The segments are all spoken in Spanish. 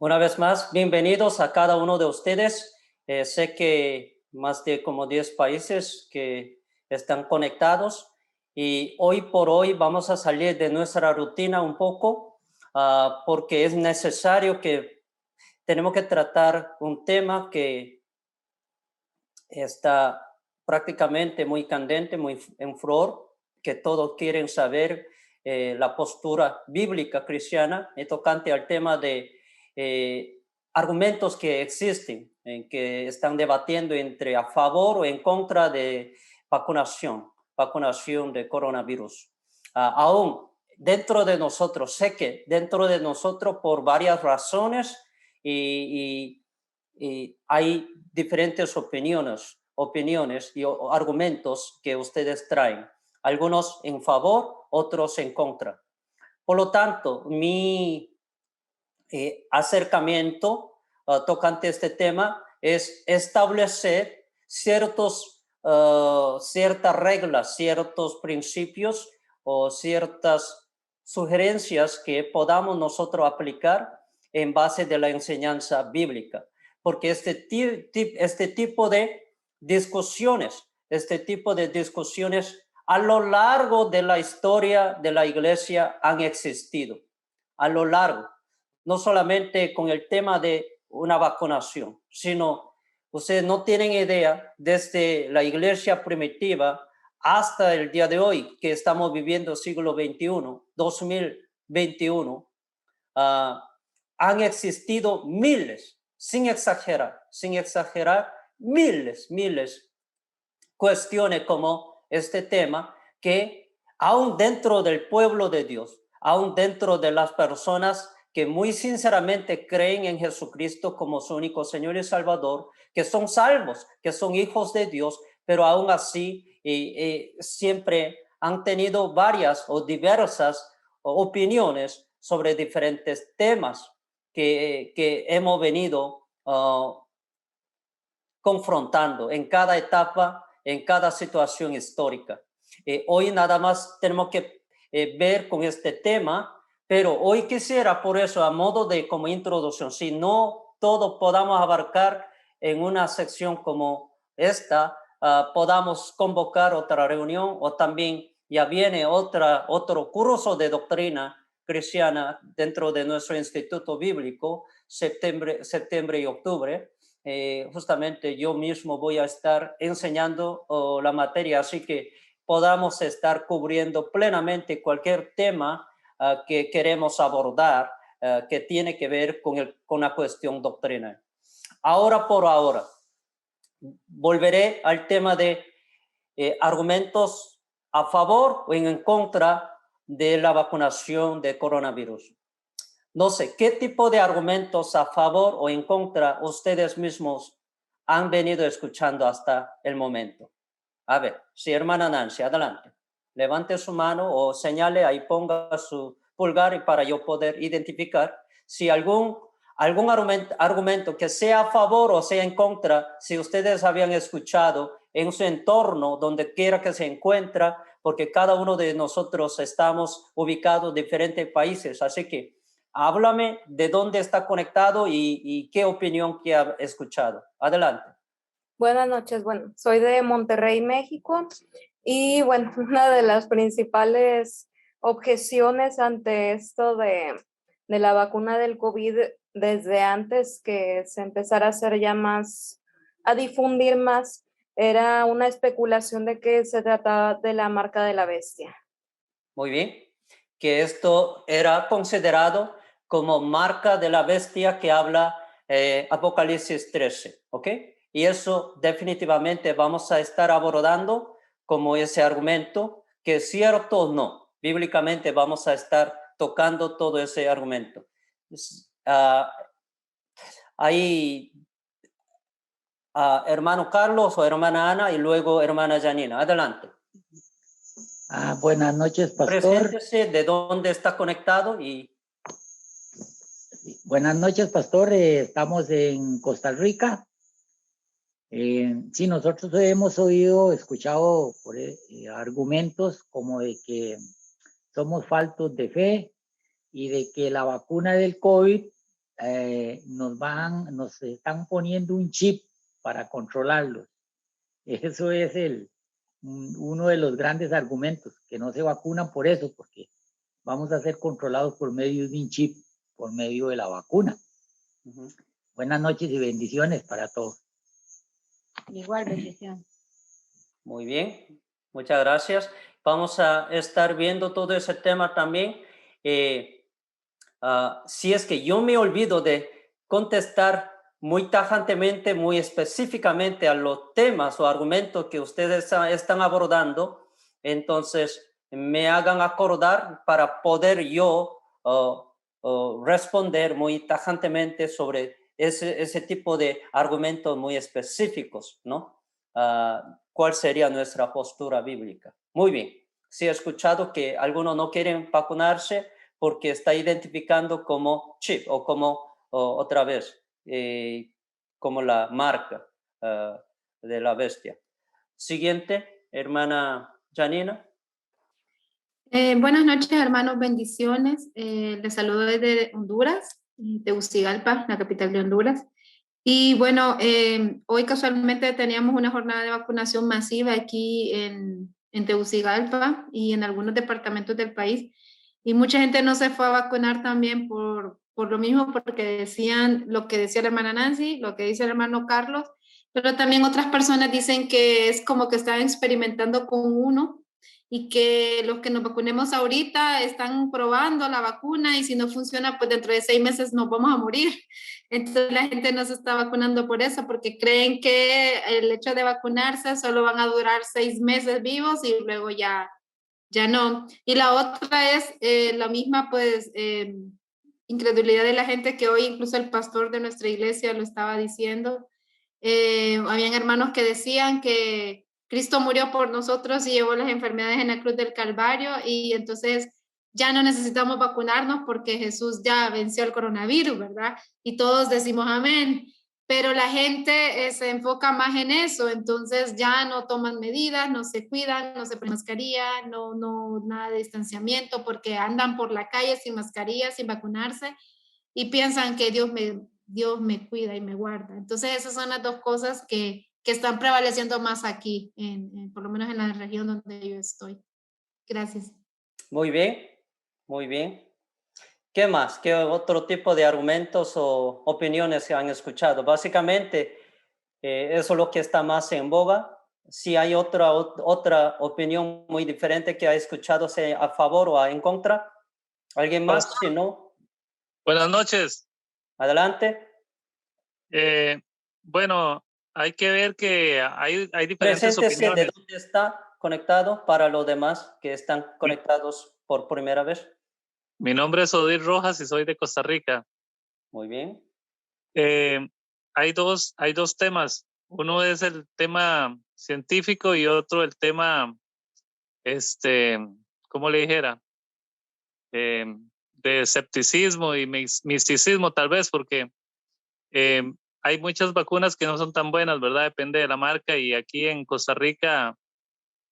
Una vez más, bienvenidos a cada uno de ustedes. Sé que más de como 10 países que están conectados y hoy por hoy vamos a salir de nuestra rutina un poco porque es necesario que tenemos que tratar un tema que está prácticamente muy candente, muy en flor, que todos quieren saber la postura bíblica cristiana tocante al tema de argumentos que existen, que están debatiendo entre a favor o en contra de vacunación de coronavirus. Aún dentro de nosotros, sé que dentro de nosotros por varias razones y hay diferentes opiniones y argumentos que ustedes traen, algunos en favor, otros en contra. Por lo tanto, mi acercamiento tocante este tema es establecer ciertas reglas, ciertos principios o ciertas sugerencias que podamos nosotros aplicar en base de la enseñanza bíblica. Porque este tipo de discusiones a lo largo de la historia de la iglesia han existido, a lo largo. No solamente con el tema de una vacunación, sino ustedes no tienen idea, desde la iglesia primitiva hasta el día de hoy, que estamos viviendo siglo XXI, 2021, han existido miles, sin exagerar, miles cuestiones como este tema que aún dentro del pueblo de Dios, aún dentro de las personas que muy sinceramente creen en Jesucristo como su único Señor y Salvador, que son salvos, que son hijos de Dios, pero aún así siempre han tenido varias o diversas opiniones sobre diferentes temas que hemos venido confrontando en cada etapa, en cada situación histórica. Hoy nada más tenemos que ver con este tema, pero hoy quisiera, por eso, a modo de como introducción, si no todo podamos abarcar en una sección como esta, podamos convocar otra reunión o también ya viene otro curso de doctrina cristiana dentro de nuestro instituto bíblico, septiembre y octubre. Justamente yo mismo voy a estar enseñando la materia, así que podamos estar cubriendo plenamente cualquier tema que queremos abordar que tiene que ver con la cuestión doctrinal. Ahora por ahora, volveré al tema de argumentos a favor o en contra de la vacunación de coronavirus. No sé, ¿qué tipo de argumentos a favor o en contra ustedes mismos han venido escuchando hasta el momento? A ver, sí, hermana Nancy, adelante. Levante su mano o señale ahí, ponga su pulgar para yo poder identificar si algún argumento que sea a favor o sea en contra, si ustedes habían escuchado en su entorno, donde quiera que se encuentra, porque cada uno de nosotros estamos ubicados en diferentes países, así que háblame de dónde está conectado y qué opinión que ha escuchado. Adelante. Buenas noches, bueno, soy de Monterrey, México, y bueno, una de las principales objeciones ante esto de la vacuna del COVID desde antes que se empezara a hacer ya más, a difundir más, era una especulación de que se trataba de la marca de la bestia. Muy bien, que esto era considerado como marca de la bestia que habla Apocalipsis 13, ¿ok? Y eso definitivamente vamos a estar abordando como ese argumento, que es cierto o no. Bíblicamente vamos a estar tocando todo ese argumento. Ahí, hermano Carlos o hermana Ana y luego hermana Janina. Adelante. Buenas noches, pastor. Preséntese, de dónde está conectado y... Buenas noches, pastor. Estamos en Costa Rica. Sí, nosotros hemos escuchado argumentos como de que somos faltos de fe y de que la vacuna del COVID nos están poniendo un chip para controlarlos. Eso es uno de los grandes argumentos, que no se vacunan por eso, porque vamos a ser controlados por medio de un chip, por medio de la vacuna. Buenas noches y bendiciones para todos. Igual, bendición. Muy bien, muchas gracias. Vamos a estar viendo todo ese tema también. Si es que yo me olvido de contestar muy tajantemente, muy específicamente a los temas o argumentos que ustedes están abordando, entonces me hagan acordar para poder yo responder muy tajantemente sobre ese tipo de argumentos muy específicos, ¿no? ¿Cuál sería nuestra postura bíblica? Muy bien. Sí he escuchado que algunos no quieren vacunarse porque está identificando como chip o como otra vez, como la marca de la bestia. Siguiente, hermana Janina. Buenas noches, hermanos, bendiciones. Les saludo desde Honduras, Tegucigalpa, la capital de Honduras. Y bueno, hoy casualmente teníamos una jornada de vacunación masiva aquí en Tegucigalpa y en algunos departamentos del país. Y mucha gente no se fue a vacunar también por lo mismo, porque decían lo que decía la hermana Nancy, lo que dice el hermano Carlos, pero también otras personas dicen que es como que están experimentando con uno y que los que nos vacunemos ahorita están probando la vacuna y si no funciona, pues dentro de 6 meses nos vamos a morir. Entonces la gente no se está vacunando por eso, porque creen que el hecho de vacunarse solo van a durar 6 meses vivos y luego ya no. Y la otra es la misma, pues, incredulidad de la gente, que hoy incluso el pastor de nuestra iglesia lo estaba diciendo. Habían hermanos que decían que Cristo murió por nosotros y llevó las enfermedades en la cruz del Calvario y entonces ya no necesitamos vacunarnos porque Jesús ya venció el coronavirus, ¿verdad? Y todos decimos amén. Pero la gente se enfoca más en eso, entonces ya no toman medidas, no se cuidan, no se ponen mascarilla, no nada de distanciamiento, porque andan por la calle sin mascarilla, sin vacunarse y piensan que Dios me cuida y me guarda. Entonces esas son las dos cosas que están prevaleciendo más aquí, por lo menos en la región donde yo estoy. Gracias. Muy bien, muy bien. ¿Qué más? ¿Qué otro tipo de argumentos o opiniones se han escuchado? Básicamente, eso es lo que está más en boga. Si hay otra opinión muy diferente que ha escuchado, sea a favor o en contra. ¿Alguien más? Si no. Buenas noches. Adelante. Bueno, hay que ver que hay diferentes Preséntese opiniones. de dónde está conectado para los demás que están conectados por primera vez. Mi nombre es Odir Rojas y soy de Costa Rica. Muy bien. Hay dos temas. Uno es el tema científico y otro el tema, ¿cómo le dijera? De escepticismo y misticismo tal vez, porque hay muchas vacunas que no son tan buenas, ¿verdad? Depende de la marca y aquí en Costa Rica,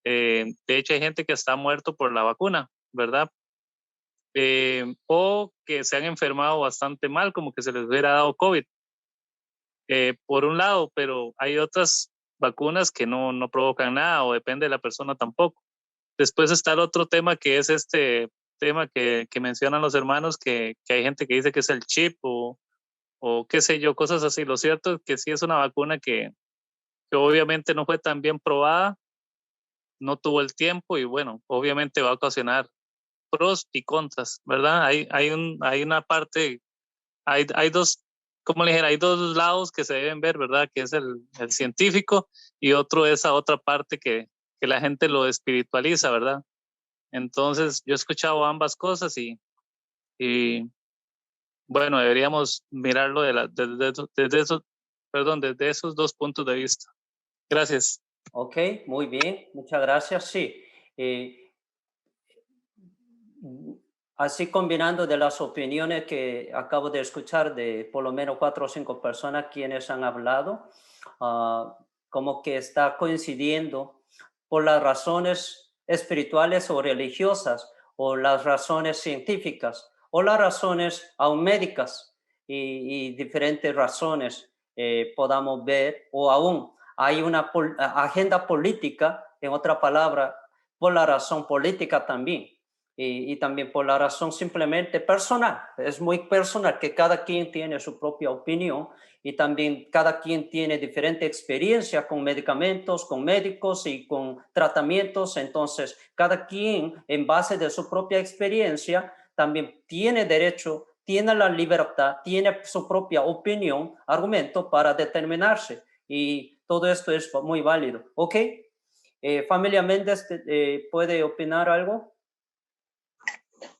de hecho hay gente que está muerto por la vacuna, ¿verdad? O que se han enfermado bastante mal, como que se les hubiera dado COVID. Por un lado, pero hay otras vacunas que no provocan nada o depende de la persona tampoco. Después está el otro tema que es este tema que mencionan los hermanos, que hay gente que dice que es el chip o qué sé yo, cosas así. Lo cierto es que sí es una vacuna que obviamente no fue tan bien probada, no tuvo el tiempo y bueno, obviamente va a ocasionar pros y contras, ¿verdad? Hay una parte, hay dos, como le dijera, hay dos lados que se deben ver, ¿verdad? Que es el científico y otro esa otra parte que la gente lo espiritualiza, ¿verdad? Entonces yo he escuchado ambas cosas y bueno, deberíamos mirarlo desde esos dos puntos de vista. Gracias. Ok, muy bien, muchas gracias. Sí, así combinando de las opiniones que acabo de escuchar de por lo menos 4 o 5 personas quienes han hablado, como que está coincidiendo por las razones espirituales o religiosas o las razones científicas o las razones aún médicas. y diferentes razones podamos ver, o aún hay una agenda política, en otra palabra, por la razón política también, y también por la razón simplemente personal. Es muy personal que cada quien tiene su propia opinión y también cada quien tiene diferente experiencia con medicamentos, con médicos y con tratamientos. Entonces, cada quien en base de su propia experiencia también tiene derecho, tiene la libertad, tiene su propia opinión, argumento para determinarse. Y todo esto es muy válido. ¿Ok? Familia Méndez, ¿puede opinar algo?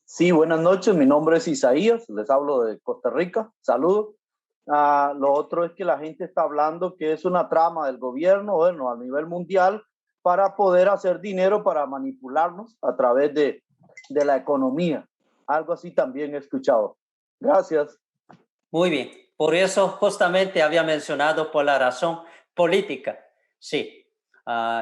Sí, buenas noches. Mi nombre es Isaías. Les hablo de Costa Rica. Saludos. Lo otro es que la gente está hablando que es una trama del gobierno, bueno, a nivel mundial, para poder hacer dinero, para manipularnos a través de la economía. Algo así también he escuchado. Gracias. Muy bien. Por eso justamente había mencionado por la razón política. Sí.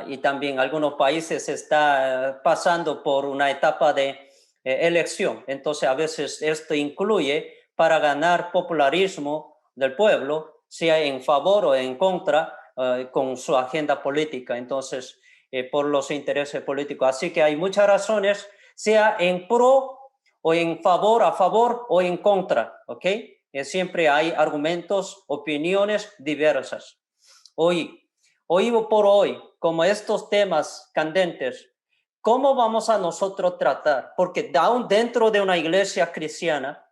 Y también algunos países están pasando por una etapa de elección. Entonces, a veces esto incluye para ganar popularismo del pueblo, sea en favor o en contra con su agenda política. Entonces, por los intereses políticos. Así que hay muchas razones, sea en pro o en favor, a favor o en contra, ¿ok? Siempre hay argumentos, opiniones diversas. Hoy por hoy, como estos temas candentes, ¿cómo vamos a nosotros tratar? Porque aún dentro de una iglesia cristiana,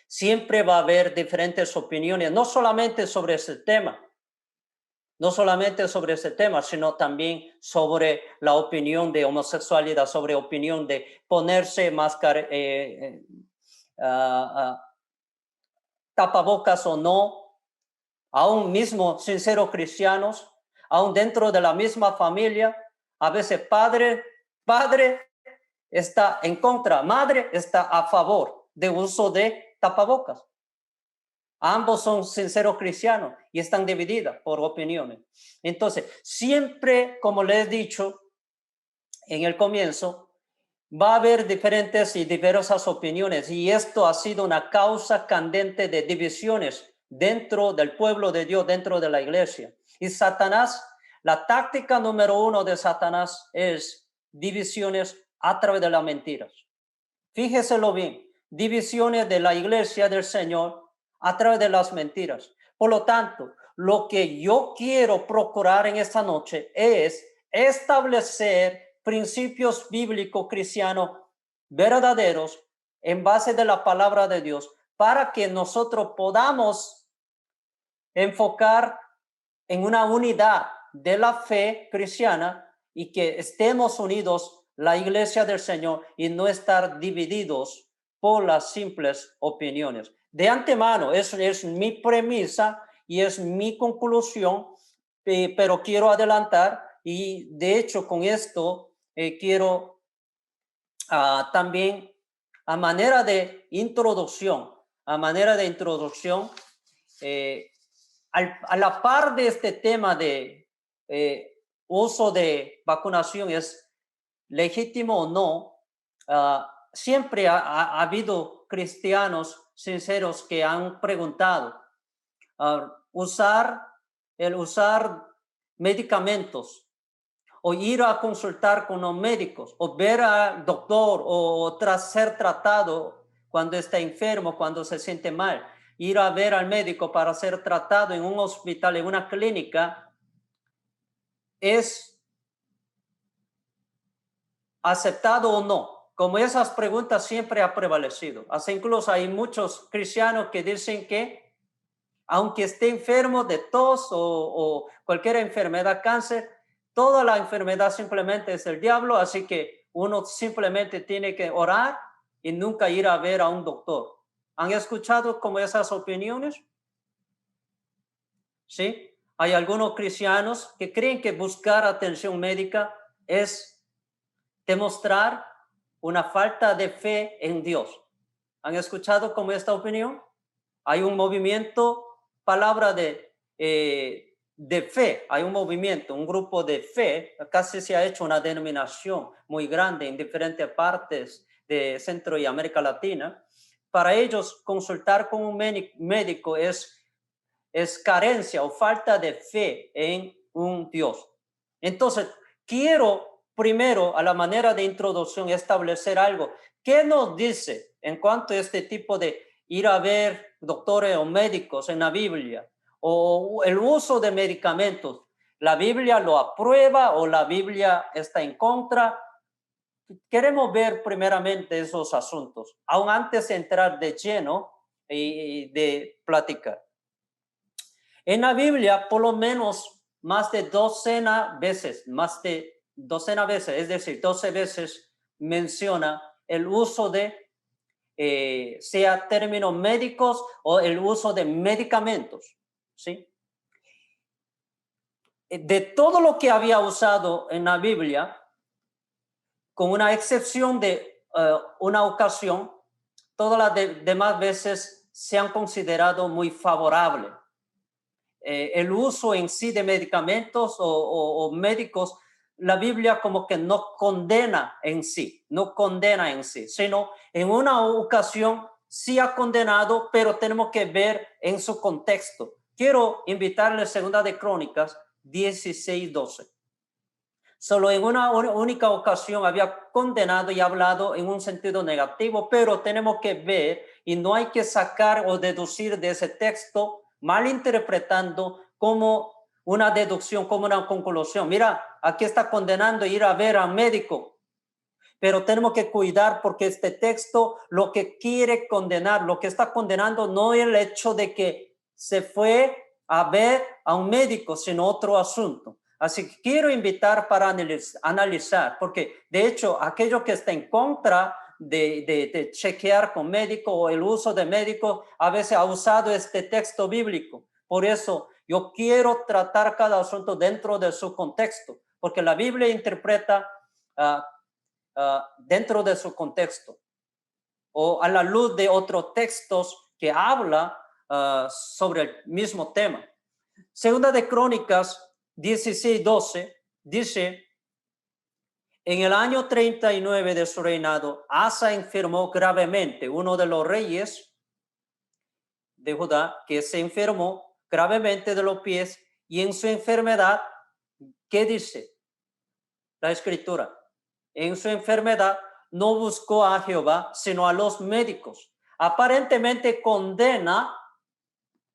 siempre va a haber diferentes opiniones, no solamente sobre ese tema, sino también sobre la opinión de homosexualidad, sobre opinión de ponerse máscara, tapabocas o no, aún mismo sinceros cristianos, aún dentro de la misma familia, a veces padre está en contra, madre está a favor de uso de tapabocas. Ambos son sinceros cristianos y están divididas por opiniones. Entonces, siempre, como les he dicho en el comienzo, va a haber diferentes y diversas opiniones, y esto ha sido una causa candente de divisiones dentro del pueblo de Dios, dentro de la iglesia. Y Satanás, la táctica número 1 de Satanás es divisiones a través de las mentiras. Fíjeselo bien, divisiones de la iglesia del Señor a través de las mentiras. Por lo tanto, lo que yo quiero procurar en esta noche es establecer principios bíblicos cristianos verdaderos en base de la palabra de Dios, para que nosotros podamos enfocar en una unidad de la fe cristiana y que estemos unidos la iglesia del Señor y no estar divididos por las simples opiniones. De antemano, eso es mi premisa y es mi conclusión, pero quiero adelantar, y de hecho con esto quiero también a manera de introducción, a la par de este tema de uso de vacunación, es legítimo o no, siempre ha habido cristianos sinceros que han preguntado usar medicamentos o ir a consultar con los médicos o ver al doctor o tras ser tratado cuando está enfermo, cuando se siente mal, ir a ver al médico para ser tratado en un hospital, en una clínica, ¿es aceptado o no? Como esas preguntas siempre han prevalecido. Hasta incluso hay muchos cristianos que dicen que aunque esté enfermo de tos o cualquier enfermedad, cáncer, toda la enfermedad simplemente es el diablo, así que uno simplemente tiene que orar y nunca ir a ver a un doctor. ¿Han escuchado como esas opiniones? ¿Sí? Hay algunos cristianos que creen que buscar atención médica es demostrar una falta de fe en Dios. ¿Han escuchado como esta opinión? Hay un movimiento, palabra de fe, hay un movimiento, un grupo de fe, casi se ha hecho una denominación muy grande en diferentes partes de Centro y América Latina, para ellos consultar con un médico es carencia o falta de fe en un Dios. Entonces, quiero primero, a la manera de introducción, establecer algo. ¿Qué nos dice en cuanto a este tipo de ir a ver doctores o médicos en la Biblia o el uso de medicamentos? ¿La Biblia lo aprueba o la Biblia está en contra? Queremos ver primeramente esos asuntos, aún antes de entrar de lleno y de platicar. En la Biblia, por lo menos más de docena veces, es decir, 12 veces menciona el uso de, sea términos médicos o el uso de medicamentos, ¿sí? De todo lo que había usado en la Biblia, con una excepción de una ocasión, todas las demás veces se han considerado muy favorables. El uso en sí de medicamentos o médicos, la Biblia como que no condena en sí, sino en una ocasión sí ha condenado, pero tenemos que ver en su contexto. Quiero invitarle a Segunda de Crónicas 16:12. Solo en una única ocasión había condenado y hablado en un sentido negativo, pero tenemos que ver y no hay que sacar o deducir de ese texto malinterpretando como una deducción, como una conclusión. Mira, aquí está condenando ir a ver al médico, pero tenemos que cuidar porque este texto lo que quiere condenar, lo que está condenando no es el hecho de que se fue a ver a un médico, sino otro asunto. Así que quiero invitar para analizar, porque de hecho aquello que está en contra de chequear con médico o el uso de médico a veces ha usado este texto bíblico. Por eso yo quiero tratar cada asunto dentro de su contexto, porque la Biblia interpreta dentro de su contexto o a la luz de otros textos que habla sobre el mismo tema. Segunda de Crónicas 16:12 dice: en el año 39 de su reinado, Asa enfermó gravemente, uno de los reyes de Judá, que se enfermó gravemente de los pies, y en su enfermedad, ¿qué dice la Escritura? En su enfermedad no buscó a Jehová, sino a los médicos. Aparentemente condena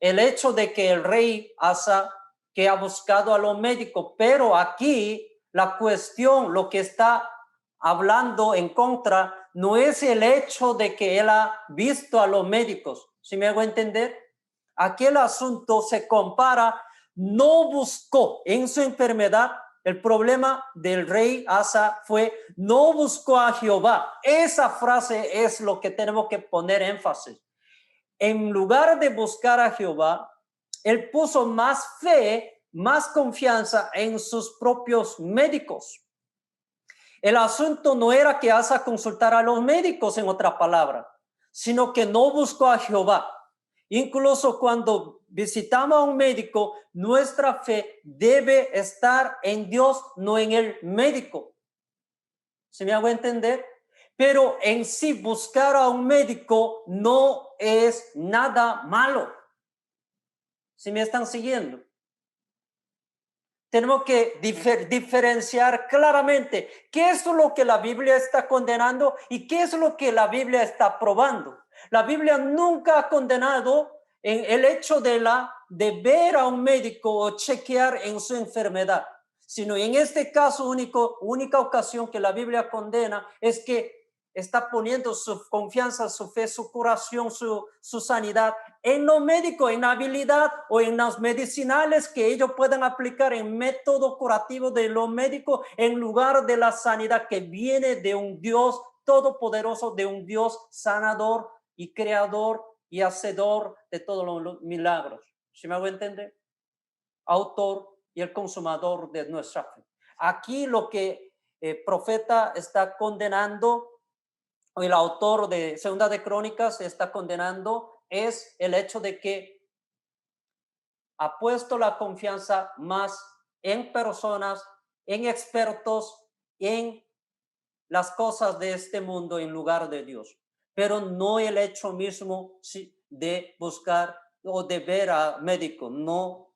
el hecho de que el rey Asa que ha buscado a los médicos, pero aquí la cuestión, lo que está hablando en contra, no es el hecho de que él ha visto a los médicos. ¿Sí me hago entender? Aquí el asunto se compara, no buscó en su enfermedad. El problema del rey Asa fue, no buscó a Jehová. Esa frase es lo que tenemos que poner énfasis. En lugar de buscar a Jehová, él puso más fe, más confianza en sus propios médicos. El asunto no era que Asa consultara a los médicos, en otra palabra, sino que no buscó a Jehová. Incluso cuando visitamos a un médico, nuestra fe debe estar en Dios, no en el médico. ¿Se me hago entender? Pero en sí buscar a un médico no es nada malo. ¿Sí me están siguiendo? Tenemos que diferenciar claramente qué es lo que la Biblia está condenando y qué es lo que la Biblia está aprobando. La Biblia nunca ha condenado en el hecho de ver a un médico o chequear en su enfermedad, sino en este caso única ocasión que la Biblia condena es que está poniendo su confianza, su fe, su curación, su sanidad en lo médico, en la habilidad o en las medicinales que ellos puedan aplicar en método curativo de lo médico en lugar de la sanidad que viene de un Dios todopoderoso, de un Dios sanador y creador y hacedor de todos los milagros. ¿Sí me hago entender? Autor y el consumador de nuestra fe. Aquí lo que el profeta está condenando, o el autor de Segunda de Crónicas está condenando, es el hecho de que ha puesto la confianza más en personas, en expertos, en las cosas de este mundo en lugar de Dios. pero no el hecho mismo de buscar o de ver a médico. No,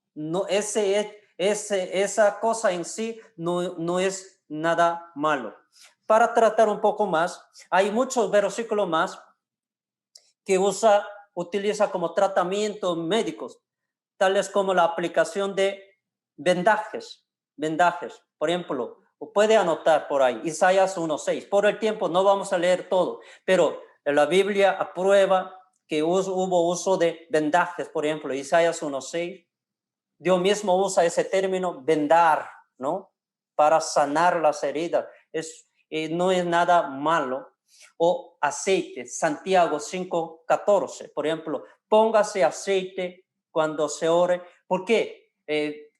esa cosa en sí no es nada malo. Para tratar un poco más, hay muchos versículos más que utiliza como tratamientos médicos, tales como la aplicación de vendajes. Por ejemplo, puede anotar por ahí, Isaías 1:6. Por el tiempo no vamos a leer todo, pero la Biblia aprueba que hubo uso de vendajes, por ejemplo, Isaías 1:6. Dios mismo usa ese término vendar, ¿no? Para sanar las heridas. No es nada malo. O aceite, Santiago 5:14, por ejemplo, póngase aceite cuando se ore. ¿Por qué?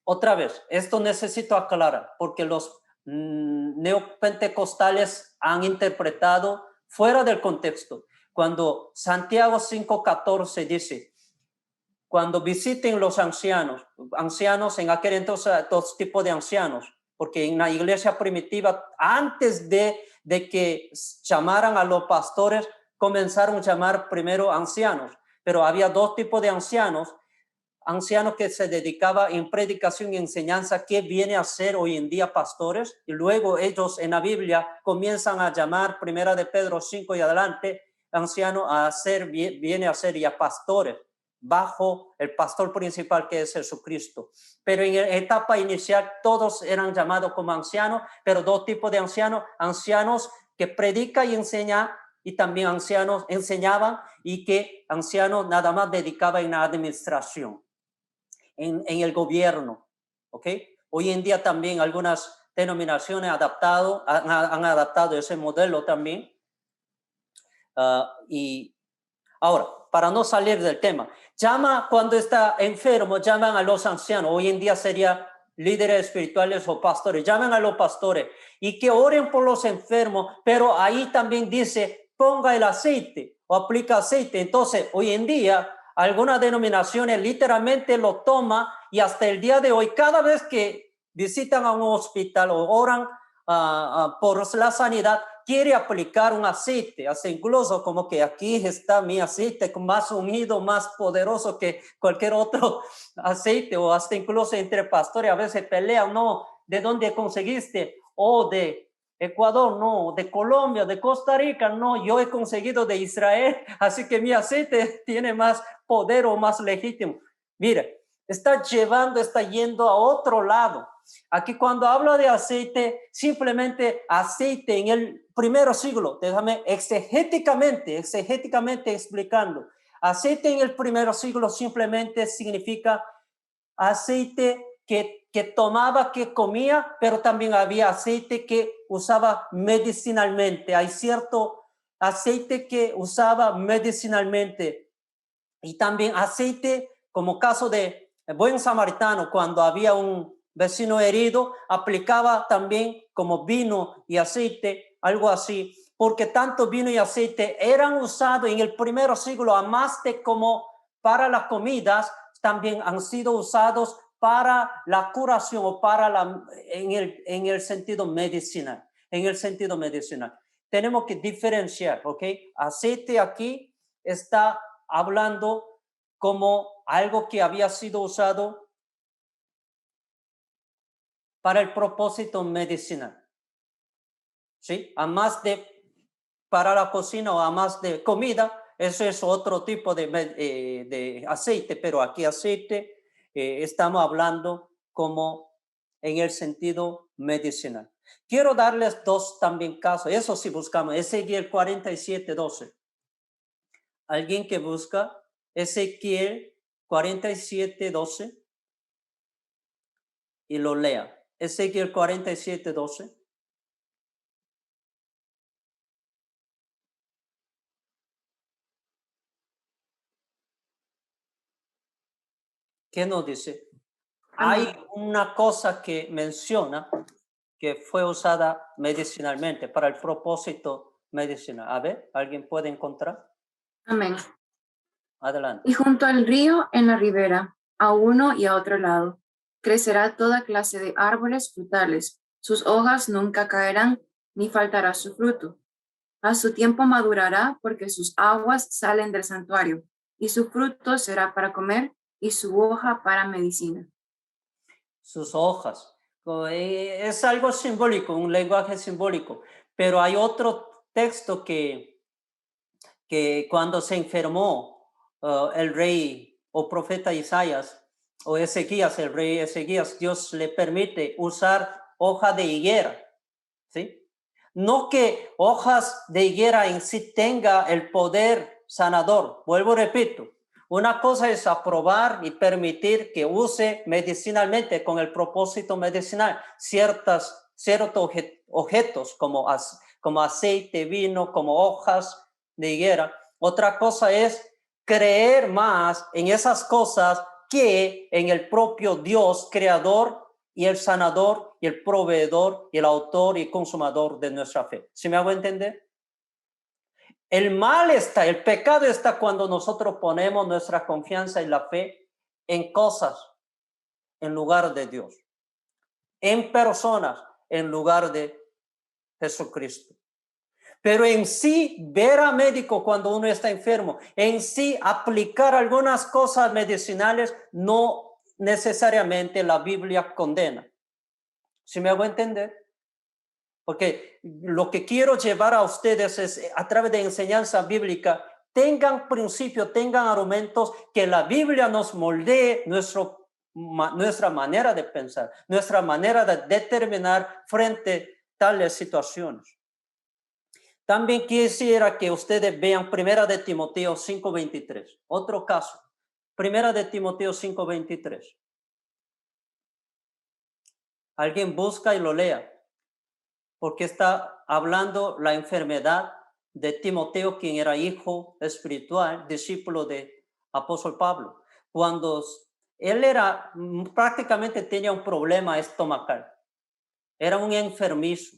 Otra vez, esto necesito aclarar, porque los neopentecostales han interpretado fuera del contexto. Cuando Santiago 5:14 dice, cuando visiten los ancianos en aquel entonces, dos tipos de ancianos, porque en la iglesia primitiva, antes de que llamaran a los pastores, comenzaron a llamar primero ancianos, pero había dos tipos de ancianos que se dedicaban en predicación y enseñanza, que viene a ser hoy en día pastores, y luego ellos en la Biblia comienzan a llamar, primera de Pedro 5 y adelante, ancianos viene a ser ya pastores, bajo el pastor principal que es Jesucristo. Pero en la etapa inicial todos eran llamados como ancianos, pero dos tipos de ancianos que predican y enseñan, y también ancianos enseñaban, y que ancianos nada más dedicaban en la administración, en el gobierno, ¿ok? Hoy en día también algunas denominaciones han adaptado ese modelo también. Y ahora, para no salir del tema, cuando está enfermo, llaman a los ancianos. Hoy en día sería líderes espirituales o pastores. Llaman a los pastores y que oren por los enfermos, pero ahí también dice, ponga el aceite o aplica aceite. Entonces, hoy en día, algunas denominaciones literalmente lo toman, y hasta el día de hoy, cada vez que visitan a un hospital o oran por la sanidad, quiere aplicar un aceite, hace incluso como que aquí está mi aceite más unido, más poderoso que cualquier otro aceite, o hasta incluso entre pastores a veces pelean, no, ¿de dónde conseguiste? O de Ecuador, no, de Colombia, de Costa Rica, no, yo he conseguido de Israel, así que mi aceite tiene más poder o más legítimo. Mire, está yendo a otro lado. Aquí cuando habla de aceite, simplemente aceite en el primer siglo, déjame exegéticamente explicando. Aceite en el primer siglo simplemente significa aceite que tomaba, que comía, pero también había aceite que usaba medicinalmente. Hay cierto aceite que usaba medicinalmente, y también aceite como caso de buen samaritano, cuando había un vecino herido, aplicaba también como vino y aceite, algo así, porque tanto vino y aceite eran usados en el primer siglo, además de como para las comidas, también han sido usados para la curación o en el sentido medicinal. Tenemos que diferenciar, ¿ok? Aceite aquí está hablando como algo que había sido usado para el propósito medicinal, ¿sí? A más de para la cocina o a más de comida, eso es otro tipo de aceite, pero aquí aceite estamos hablando como en el sentido medicinal. Quiero darles dos también casos, eso sí buscamos, Ezequiel 47:12. Alguien que busca Ezequiel 47:12 y lo lea. Ezequiel 47:12. ¿Qué nos dice? Hay una cosa que menciona que fue usada medicinalmente, para el propósito medicinal. A ver, ¿alguien puede encontrar? Amén. Adelante. Y junto al río, en la ribera, a uno y a otro lado, crecerá toda clase de árboles frutales. Sus hojas nunca caerán, ni faltará su fruto. A su tiempo madurará porque sus aguas salen del santuario, y su fruto será para comer y su hoja para medicina. Sus hojas. Es algo simbólico, un lenguaje simbólico. Pero hay otro texto que cuando se enfermó el rey o profeta Isaías o Ezequías, el rey Ezequías, Dios le permite usar hoja de higuera, ¿sí? No que hojas de higuera en sí tenga el poder sanador. Vuelvo, repito, una cosa es aprobar y permitir que use medicinalmente con el propósito medicinal ciertos objetos como aceite, vino, como hojas de higuera. Otra cosa es creer más en esas cosas que en el propio Dios creador y el sanador y el proveedor y el autor y consumador de nuestra fe. ¿Sí me hago entender? El mal está, el pecado está cuando nosotros ponemos nuestra confianza y la fe en cosas en lugar de Dios, en personas en lugar de Jesucristo. Pero en sí, ver a médico cuando uno está enfermo, en sí, aplicar algunas cosas medicinales, no necesariamente la Biblia condena. ¿Sí me hago entender? Porque lo que quiero llevar a ustedes es, a través de enseñanza bíblica, tengan principios, tengan argumentos, que la Biblia nos moldee nuestra manera de pensar, nuestra manera de determinar frente a tales situaciones. También quisiera que ustedes vean 1 de Timoteo 5:23. Otro caso. 1 de Timoteo 5:23. Alguien busca y lo lea, porque está hablando la enfermedad de Timoteo, quien era hijo espiritual, discípulo de apóstol Pablo. Cuando él prácticamente tenía un problema estomacal. Era un enfermizo.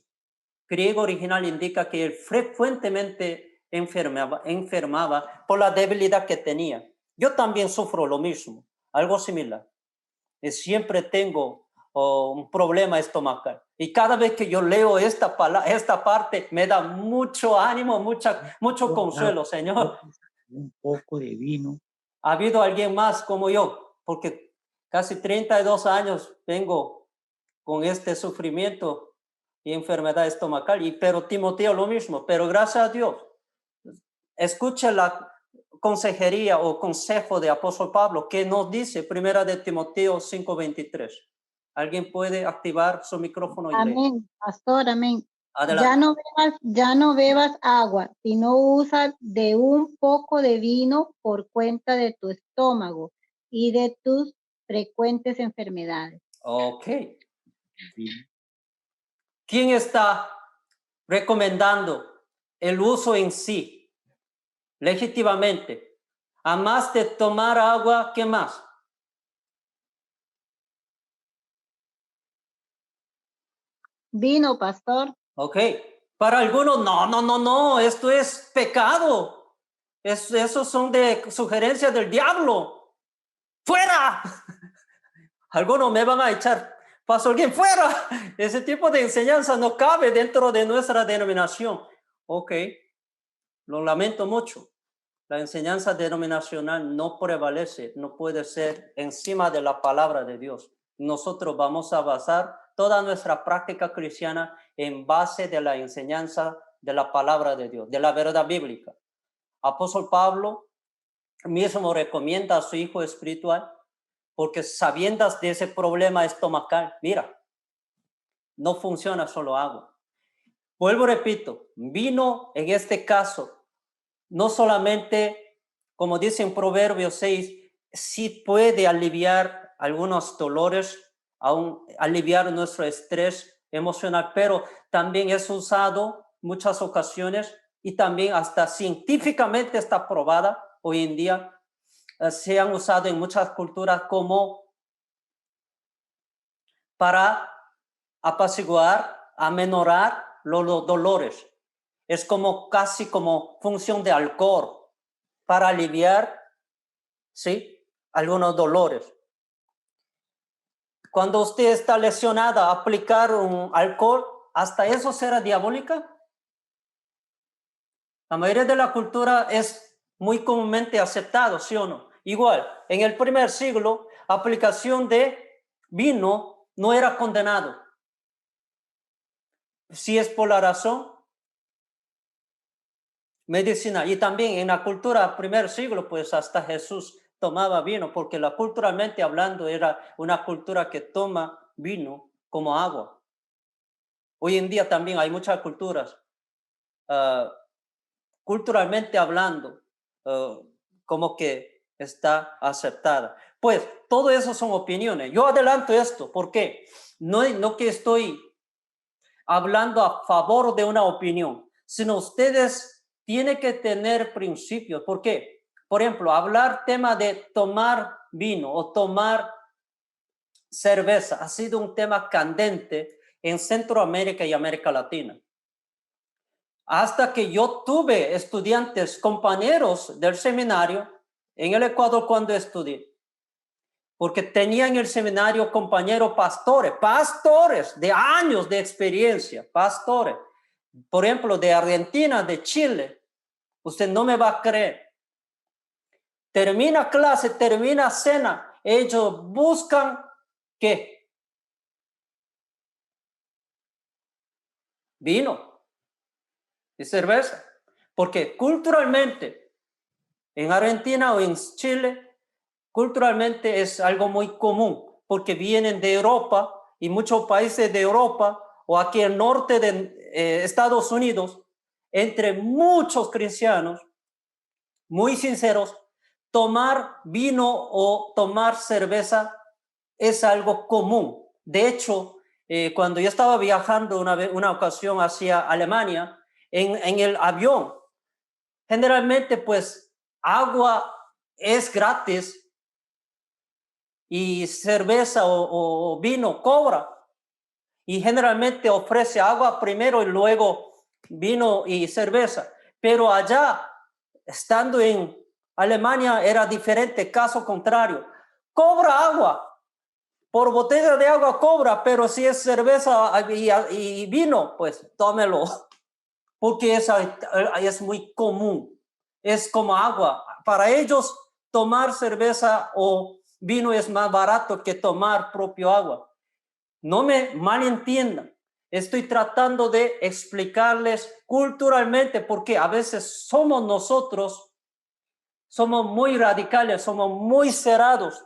Griego original indica que él frecuentemente enfermaba por la debilidad que tenía. Yo también sufro lo mismo, algo similar. Siempre tengo un problema estomacal. Y cada vez que yo leo esta parte, me da mucho ánimo, mucho consuelo, Señor. Un poco de vino. ¿Ha habido alguien más como yo? Porque casi 32 años vengo con este sufrimiento y enfermedad estomacal, pero Timoteo lo mismo, pero gracias a Dios. Escucha la consejería o consejo de apóstol Pablo que nos dice 1 de Timoteo 5:23. ¿Alguien puede activar su micrófono y leer? Amén, pastor, amén. Adelante. Ya no bebas agua, sino usa de un poco de vino por cuenta de tu estómago y de tus frecuentes enfermedades. Ok. ¿Quién está recomendando el uso en sí, legítimamente? A más de tomar agua, ¿qué más? Vino, pastor. Ok. Para algunos, no, esto es pecado. Esos son de sugerencias del diablo. ¡Fuera! Algunos me van a echar, pastor, ¿quién fuera? Ese tipo de enseñanza no cabe dentro de nuestra denominación. Ok, lo lamento mucho. La enseñanza denominacional no prevalece, no puede ser encima de la palabra de Dios. Nosotros vamos a basar toda nuestra práctica cristiana en base de la enseñanza de la palabra de Dios, de la verdad bíblica. Apóstol Pablo mismo recomienda a su hijo espiritual, porque sabiendo de ese problema estomacal, mira, no funciona solo agua. Vuelvo, repito, vino en este caso, no solamente, como dice en Proverbios 6, sí puede aliviar algunos dolores, aliviar nuestro estrés emocional, pero también es usado muchas ocasiones y también hasta científicamente está probada hoy en día. Se han usado en muchas culturas como para apaciguar, amenorar los dolores. Es como casi como función de alcohol para aliviar, ¿sí?, algunos dolores. Cuando usted está lesionada, aplicar un alcohol, ¿hasta eso será diabólica? La mayoría de la cultura es muy comúnmente aceptado, ¿sí o no? Igual, en el primer siglo, aplicación de vino no era condenado. Si es por la razón medicinal. Y también en la cultura del primer siglo, pues hasta Jesús tomaba vino, porque culturalmente hablando era una cultura que toma vino como agua. Hoy en día también hay muchas culturas, culturalmente hablando, como que está aceptada. Pues todo eso son opiniones. Yo adelanto esto, porque no que estoy hablando a favor de una opinión, sino ustedes tienen que tener principios. ¿Por qué? Por ejemplo, hablar tema de tomar vino o tomar cerveza ha sido un tema candente en Centroamérica y América Latina. Hasta que yo tuve estudiantes, compañeros del seminario en el Ecuador cuando estudié. Porque tenía en el seminario compañeros pastores de años de experiencia, pastores. Por ejemplo, de Argentina, de Chile. Usted no me va a creer. Termina clase, termina cena. Ellos buscan ¿qué? Vino y cerveza. Porque culturalmente, en Argentina o en Chile, culturalmente es algo muy común, porque vienen de Europa y muchos países de Europa o aquí al norte de Estados Unidos, entre muchos cristianos, muy sinceros, tomar vino o tomar cerveza es algo común. De hecho, cuando yo estaba viajando una ocasión hacia Alemania, en el avión, generalmente pues agua es gratis y cerveza o vino cobra. Y generalmente ofrece agua primero y luego vino y cerveza. Pero allá, estando en Alemania, era diferente, caso contrario. Cobra agua. Por botella de agua cobra, pero si es cerveza y vino, pues tómelo. Porque es muy común. Es como agua. Para ellos, tomar cerveza o vino es más barato que tomar propio agua. No me malentiendan. Estoy tratando de explicarles culturalmente porque a veces nosotros somos muy radicales, somos muy cerrados.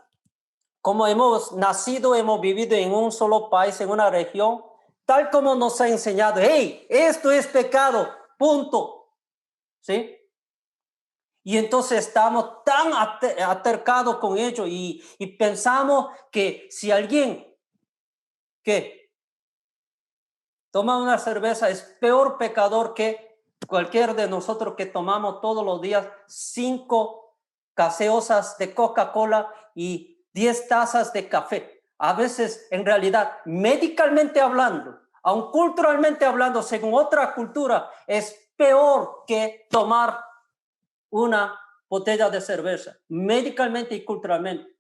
Como hemos nacido, hemos vivido en un solo país, en una región, tal como nos ha enseñado, hey, esto es pecado, punto. ¿Sí? Y entonces estamos tan atercados con ello y pensamos que si alguien que toma una cerveza es peor pecador que cualquier de nosotros que tomamos todos los días 5 gaseosas de Coca-Cola y 10 tazas de café. A veces, en realidad, médicamente hablando, aun culturalmente hablando, según otra cultura, es peor que tomar una botella de cerveza, médicamente y culturalmente.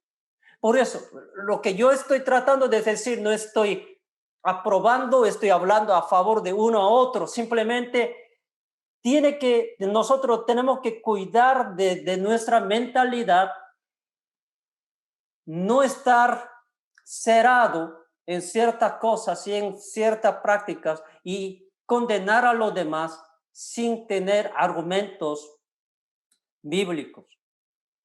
Por eso, lo que yo estoy tratando de decir, no estoy aprobando, estoy hablando a favor de uno a otro, simplemente nosotros tenemos que cuidar de nuestra mentalidad, no estar cerrado en ciertas cosas y en ciertas prácticas y condenar a los demás sin tener argumentos bíblicos.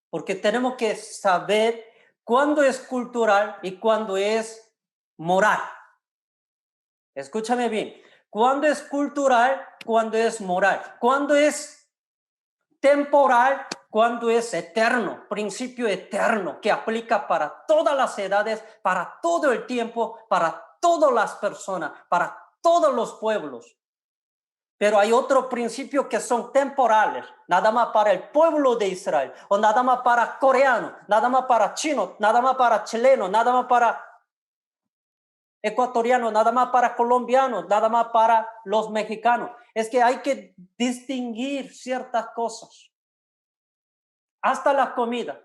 Porque tenemos que saber cuándo es cultural y cuándo es moral. Escúchame bien. ¿Cuándo es cultural? ¿Cuándo es moral? ¿Cuándo es temporal? ¿Cuándo es eterno? Principio eterno que aplica para todas las edades, para todo el tiempo, para todas las personas, para todos los pueblos. Pero hay otros principios que son temporales, nada más para el pueblo de Israel, o nada más para coreano, nada más para chino, nada más para chileno, nada más para ecuatoriano, nada más para colombiano, nada más para los mexicanos. Es que hay que distinguir ciertas cosas. Hasta la comida.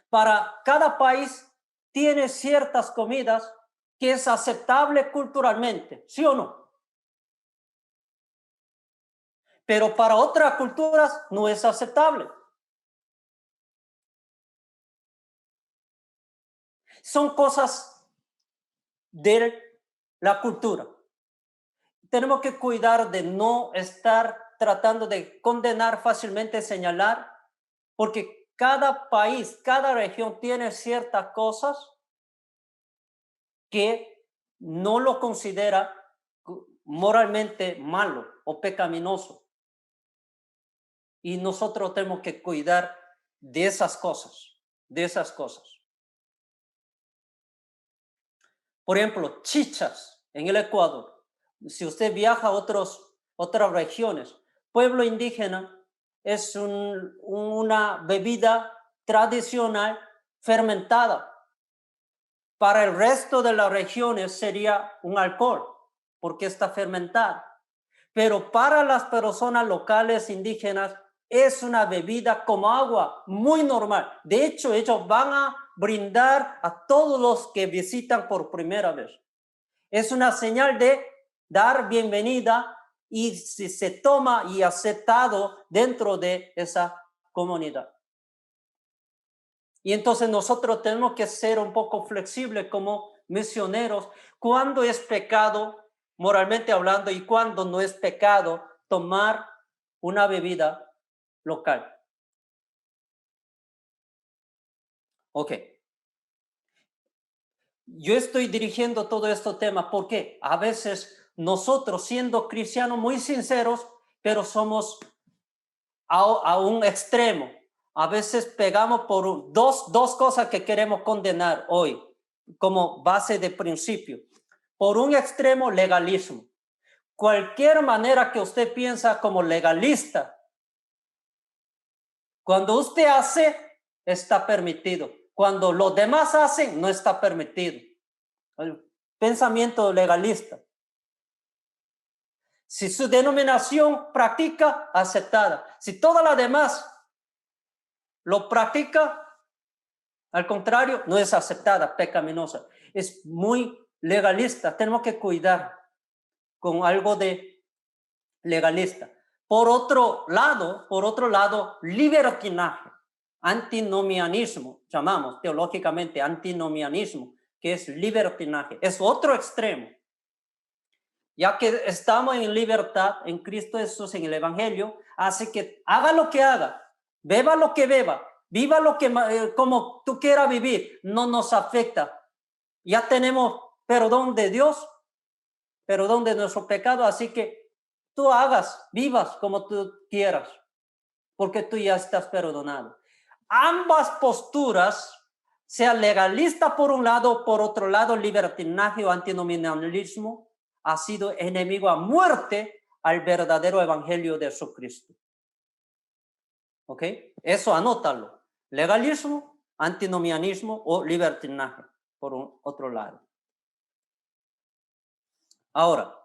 Para cada país tiene ciertas comidas que es aceptable culturalmente, ¿sí o no? pero para otras culturas no es aceptable. Son cosas de la cultura. Tenemos que cuidar de no estar tratando de condenar fácilmente, señalar, porque cada país, cada región tiene ciertas cosas que no lo considera moralmente malo o pecaminoso. Y nosotros tenemos que cuidar de esas cosas, Por ejemplo, chichas en el Ecuador. Si usted viaja a otras regiones, pueblo indígena es una bebida tradicional fermentada. Para el resto de las regiones sería un alcohol, porque está fermentada. Pero para las personas locales indígenas es una bebida como agua, muy normal. De hecho, ellos van a brindar a todos los que visitan por primera vez. Es una señal de dar bienvenida y si se toma y aceptado dentro de esa comunidad. Y entonces nosotros tenemos que ser un poco flexibles como misioneros. ¿Cuándo es pecado, moralmente hablando, y cuándo no es pecado tomar una bebida local? Ok. Yo estoy dirigiendo todo este tema porque a veces nosotros, siendo cristianos muy sinceros, pero somos a un extremo. A veces pegamos por dos cosas que queremos condenar hoy como base de principio. Por un extremo, legalismo. Cualquier manera que usted piensa como legalista, cuando usted hace, está permitido. Cuando los demás hacen, no está permitido. El pensamiento legalista. Si su denominación practica, aceptada. Si todas las demás lo practica, al contrario, no es aceptada, pecaminosa. Es muy legalista. Tenemos que cuidar con algo de legalista. Por otro lado, libertinaje, antinomianismo, llamamos teológicamente antinomianismo, que es libertinaje. Es otro extremo. Ya que estamos en libertad en Cristo Jesús, en el Evangelio, hace que haga lo que haga, beba lo que beba, viva lo que como tú quieras vivir, no nos afecta. Ya tenemos perdón de Dios, perdón de nuestro pecado, así que tú vivas como tú quieras, porque tú ya estás perdonado. Ambas posturas, sea legalista por un lado, por otro lado libertinaje o antinominalismo, ha sido enemigo a muerte al verdadero evangelio de Jesucristo. ¿Ok? Eso anótalo. Legalismo, antinomianismo o libertinaje, por otro lado. Ahora,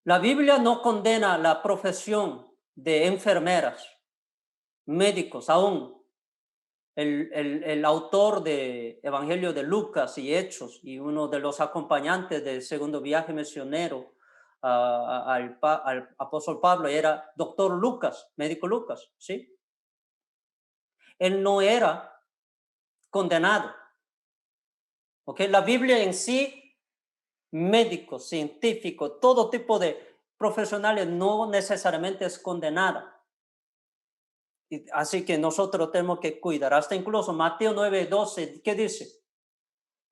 la Biblia no condena la profesión de enfermeras, médicos, aún. El autor de Evangelio de Lucas y Hechos y uno de los acompañantes del segundo viaje misionero al apóstol Pablo era doctor Lucas, médico Lucas, ¿sí? Él no era condenado. ¿Ok? La Biblia en sí, médicos, científicos, todo tipo de profesionales no necesariamente es condenada. Así que nosotros tenemos que cuidar. Hasta incluso Mateo 9:12, ¿qué dice?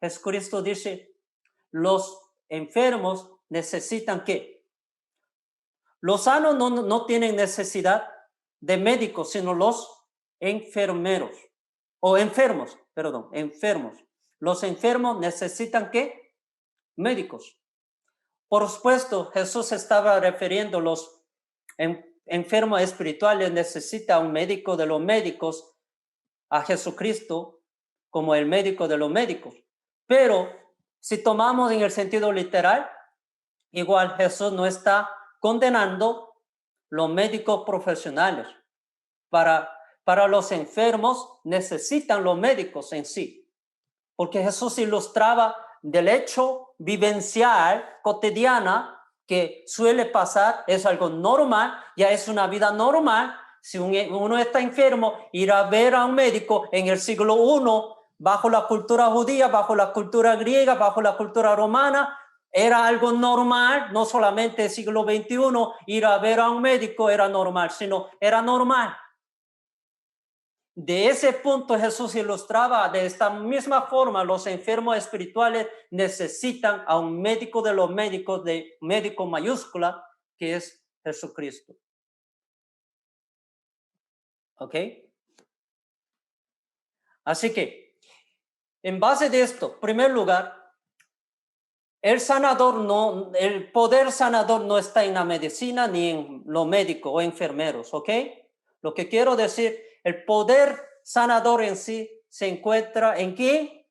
Jesucristo dice, los enfermos necesitan ¿qué? Los sanos no tienen necesidad de médicos, sino los enfermeros. O enfermos, perdón, enfermos. Los enfermos necesitan ¿qué? Médicos. Por supuesto, Jesús estaba refiriendo a los enfermos espirituales, necesita un médico de los médicos, a Jesucristo como el médico de los médicos. Pero si tomamos en el sentido literal, igual Jesús no está condenando los médicos profesionales. Para los enfermos necesitan los médicos en sí, porque Jesús ilustraba del hecho vivencial cotidiana que suele pasar, es algo normal, ya es una vida normal. Si uno está enfermo, ir a ver a un médico en el siglo I, bajo la cultura judía, bajo la cultura griega, bajo la cultura romana, era algo normal. No solamente el siglo XXI, ir a ver a un médico era normal, sino era normal. De ese punto Jesús ilustraba de esta misma forma, los enfermos espirituales necesitan a un médico de los médicos, de médico mayúscula, que es Jesucristo. ¿Ok? Así que, en base de esto, en primer lugar, el poder sanador no está en la medicina ni en los médicos o enfermeros, ¿ok? Lo que quiero decir, el poder sanador en sí se encuentra ¿en quién?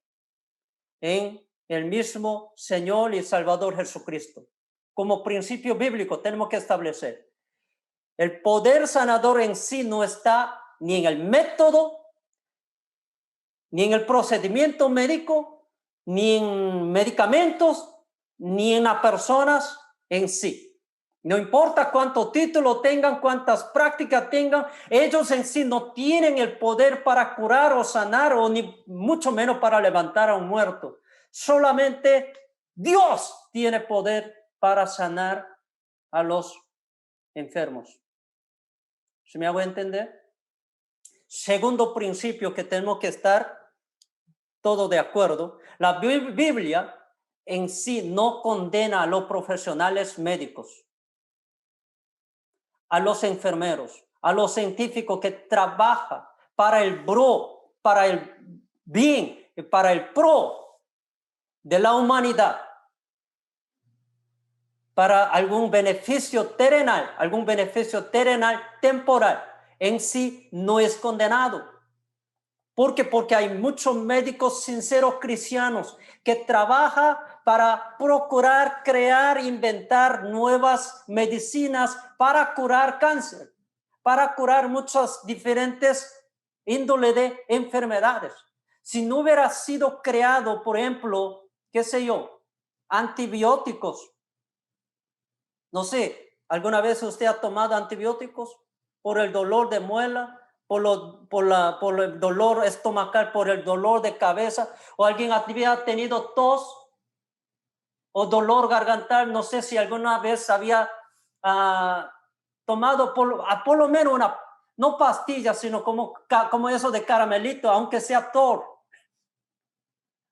En el mismo Señor y Salvador Jesucristo. Como principio bíblico tenemos que establecer. El poder sanador en sí no está ni en el método, ni en el procedimiento médico, ni en medicamentos, ni en las personas en sí. No importa cuánto título tengan, cuántas prácticas tengan, ellos en sí no tienen el poder para curar o sanar, o ni mucho menos para levantar a un muerto. Solamente Dios tiene poder para sanar a los enfermos. ¿Se me hago entender? Segundo principio que tenemos que estar todo de acuerdo. La Biblia en sí no condena a los profesionales médicos, a los enfermeros, a los científicos que trabajan para el para el bien, para el pro de la humanidad, para algún beneficio terrenal temporal, en sí no es condenado. ¿Por qué? Porque hay muchos médicos sinceros cristianos que trabajan para procurar crear, inventar nuevas medicinas para curar cáncer, para curar muchas diferentes índoles de enfermedades. Si no hubiera sido creado, por ejemplo, qué sé yo, antibióticos. No sé, ¿alguna vez usted ha tomado antibióticos por el dolor de muela? Por el dolor estomacal, por el dolor de cabeza, o alguien había tenido tos o dolor gargantal. No sé si alguna vez había tomado por lo menos una, no pastilla, sino como eso de caramelito, aunque sea tor.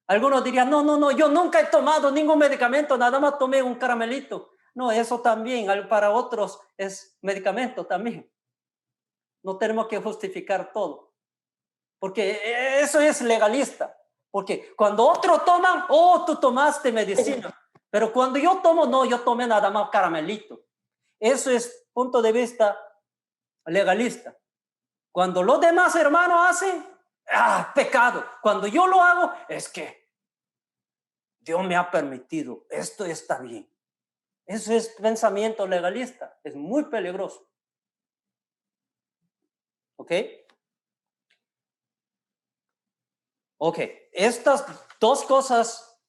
Algunos dirían, no, yo nunca he tomado ningún medicamento, nada más tomé un caramelito. No, eso también para otros es medicamento también. No tenemos que justificar todo, porque eso es legalista. Porque cuando otros toman, tú tomaste medicina. Pero cuando yo tomo, no, yo tomé nada más caramelito. Eso es punto de vista legalista. Cuando los demás hermanos hacen, pecado. Cuando yo lo hago, es que Dios me ha permitido, esto está bien. Eso es pensamiento legalista, es muy peligroso. ¿Ok? Ok, estas dos cosas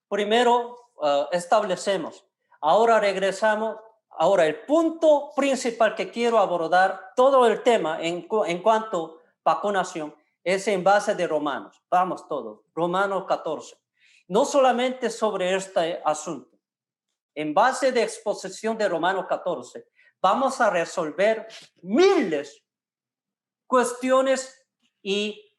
primero establecemos. Ahora regresamos. Ahora, el punto principal que quiero abordar, todo el tema en cuanto a vacunación, es en base de Romanos. Vamos todos, Romanos 14. No solamente sobre este asunto. En base de exposición de Romanos 14, vamos a resolver miles cuestiones y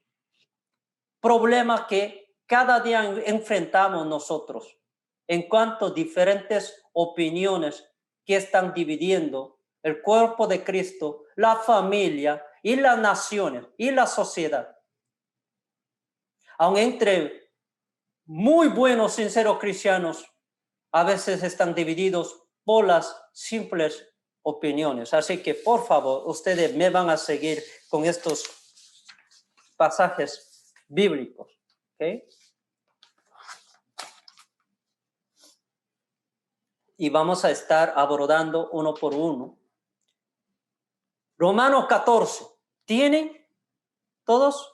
problemas que cada día enfrentamos nosotros en cuanto a diferentes opiniones que están dividiendo el cuerpo de Cristo, la familia y las naciones y la sociedad. Aun entre muy buenos, sinceros cristianos, a veces están divididos por las simples opiniones. Así que, por favor, ustedes me van a seguir con estos pasajes bíblicos. ¿Okay? Y vamos a estar abordando uno por uno. Romanos 14. ¿Tienen todos?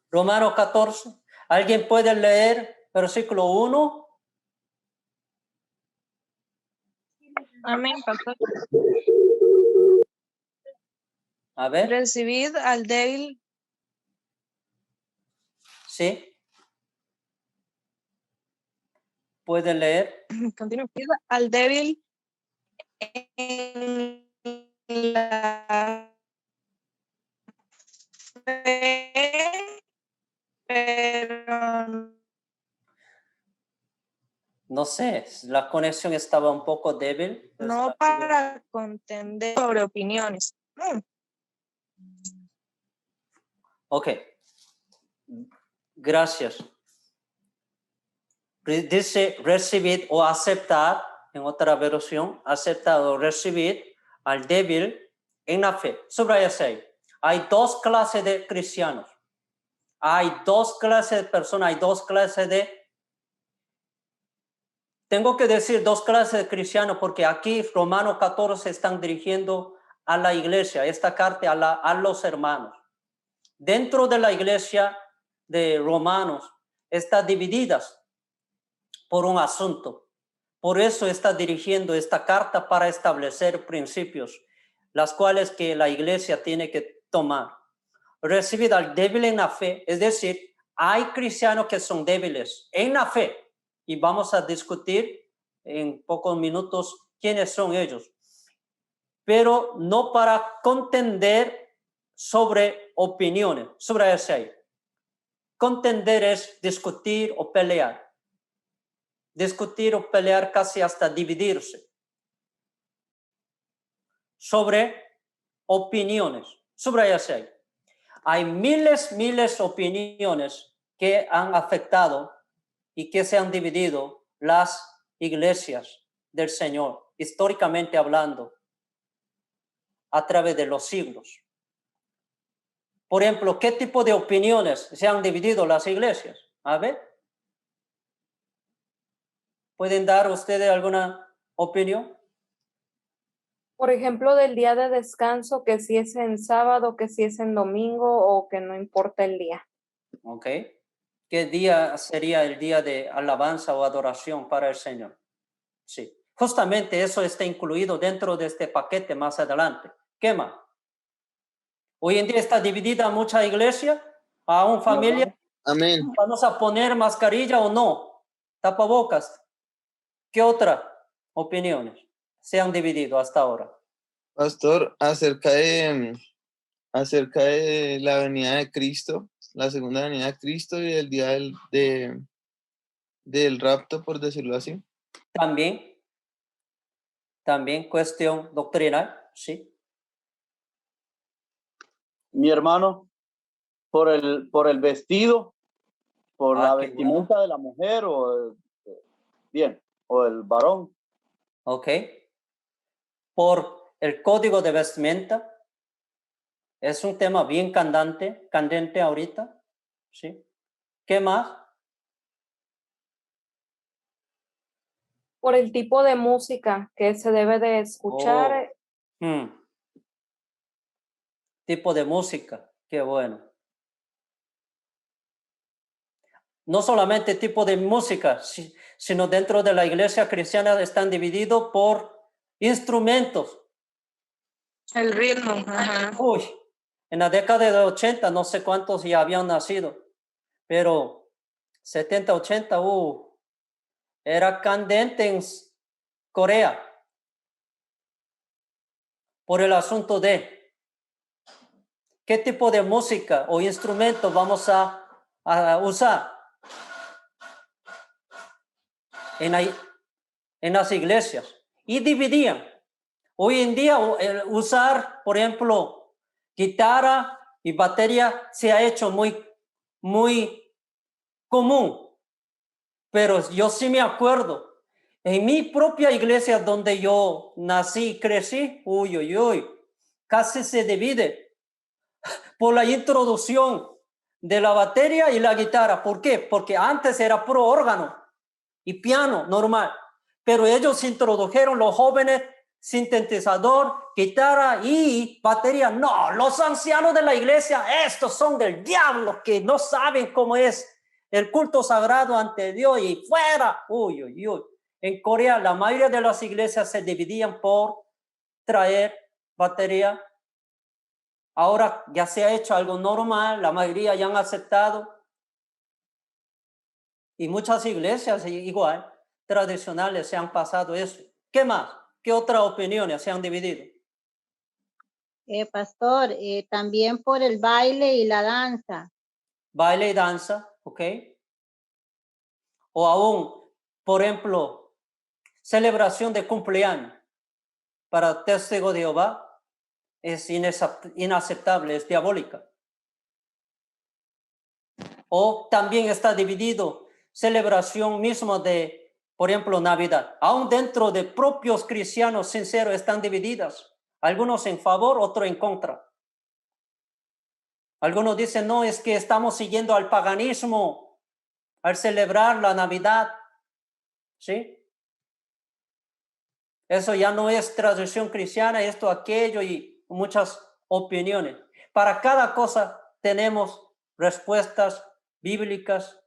Romanos 14. ¿Alguien puede leer versículo 1 Amén, pastor. A ver, Recibid al débil. ¿sí? ¿Pueden leer? Continúo. Al débil en la fe, pero No sé, la conexión estaba un poco débil. no para contender sobre opiniones. Ok, gracias. Dice recibir o aceptar, en otra versión, aceptar o recibir al débil en la fe. Subrayase ahí. Hay dos clases de cristianos. Hay dos clases de personas, hay dos clases de... Tengo que decir dos clases de cristianos porque aquí Romanos 14 están dirigiendo a la iglesia, esta carta a los hermanos. Dentro de la iglesia de Romanos está divididas por un asunto. Por eso está dirigiendo esta carta para establecer principios, las cuales que la iglesia tiene que tomar. Recibir al débil en la fe, es decir, hay cristianos que son débiles en la fe y vamos a discutir en pocos minutos quiénes son ellos. Pero no para contender sobre opiniones, sobre ese ahí. Contender es discutir o pelear. Discutir o pelear casi hasta dividirse. Sobre opiniones, sobre ese ahí. Hay miles de opiniones que han afectado y que se han dividido las iglesias del Señor, históricamente hablando, a través de los siglos. Por ejemplo, ¿qué tipo de opiniones se han dividido las iglesias? A ver. ¿Pueden dar ustedes alguna opinión? Por ejemplo, del día de descanso, que si es en sábado, que si es en domingo o que no importa el día. Ok. ¿Qué día sería el día de alabanza o adoración para el Señor? Sí. Justamente eso está incluido dentro de este paquete más adelante. ¿Qué más? Hoy en día está dividida mucha iglesia, aún familia. Amén. ¿Vamos a poner mascarilla o no? Tapabocas. ¿Qué otras opiniones se han dividido hasta ahora? Pastor, acerca de la venida de Cristo, la segunda venida de Cristo y el día del rapto, por decirlo así. También cuestión doctrinal, sí. Mi hermano, por el vestido, por la vestimenta de la mujer o el varón. Ok. Por el código de vestimenta. Es un tema bien candente ahorita. ¿Sí? ¿Qué más? Por el tipo de música que se debe de escuchar. Tipo de música, qué bueno. No solamente tipo de música, sino dentro de la iglesia cristiana están divididos por instrumentos. El ritmo. Ajá. Uy, en la década de 80 no sé cuántos ya habían nacido, pero 70, 80, era candente en Corea por el asunto de qué tipo de música o instrumento vamos a usar en las iglesias, y dividían. Hoy en día usar, por ejemplo, guitarra y batería se ha hecho muy común, pero yo sí me acuerdo, en mi propia iglesia donde yo nací y crecí, casi se divide por la introducción de la batería y la guitarra. ¿Por qué? Porque antes era puro órgano y piano normal, pero ellos introdujeron los jóvenes sintetizador, guitarra y batería. No, los ancianos de la iglesia, estos son del diablo, que no saben cómo es el culto sagrado ante Dios y fuera. En Corea, la mayoría de las iglesias se dividían por traer batería. Ahora ya se ha hecho algo normal, la mayoría ya han aceptado. Y muchas iglesias igual, tradicionales, se han pasado eso. ¿Qué más? ¿Qué otras opiniones se han dividido? Pastor, también por el baile y la danza. Baile y danza, ¿ok? O aún, por ejemplo, celebración de cumpleaños para testigos de Jehová es inaceptable, es diabólica. O también está dividido celebración misma de, por ejemplo, Navidad. Aún dentro de propios cristianos sinceros están divididas. Algunos en favor, otros en contra. Algunos dicen, no, es que estamos siguiendo al paganismo al celebrar la Navidad. ¿Sí? Eso ya no es tradición cristiana, esto, aquello y muchas opiniones. Para cada cosa tenemos respuestas bíblicas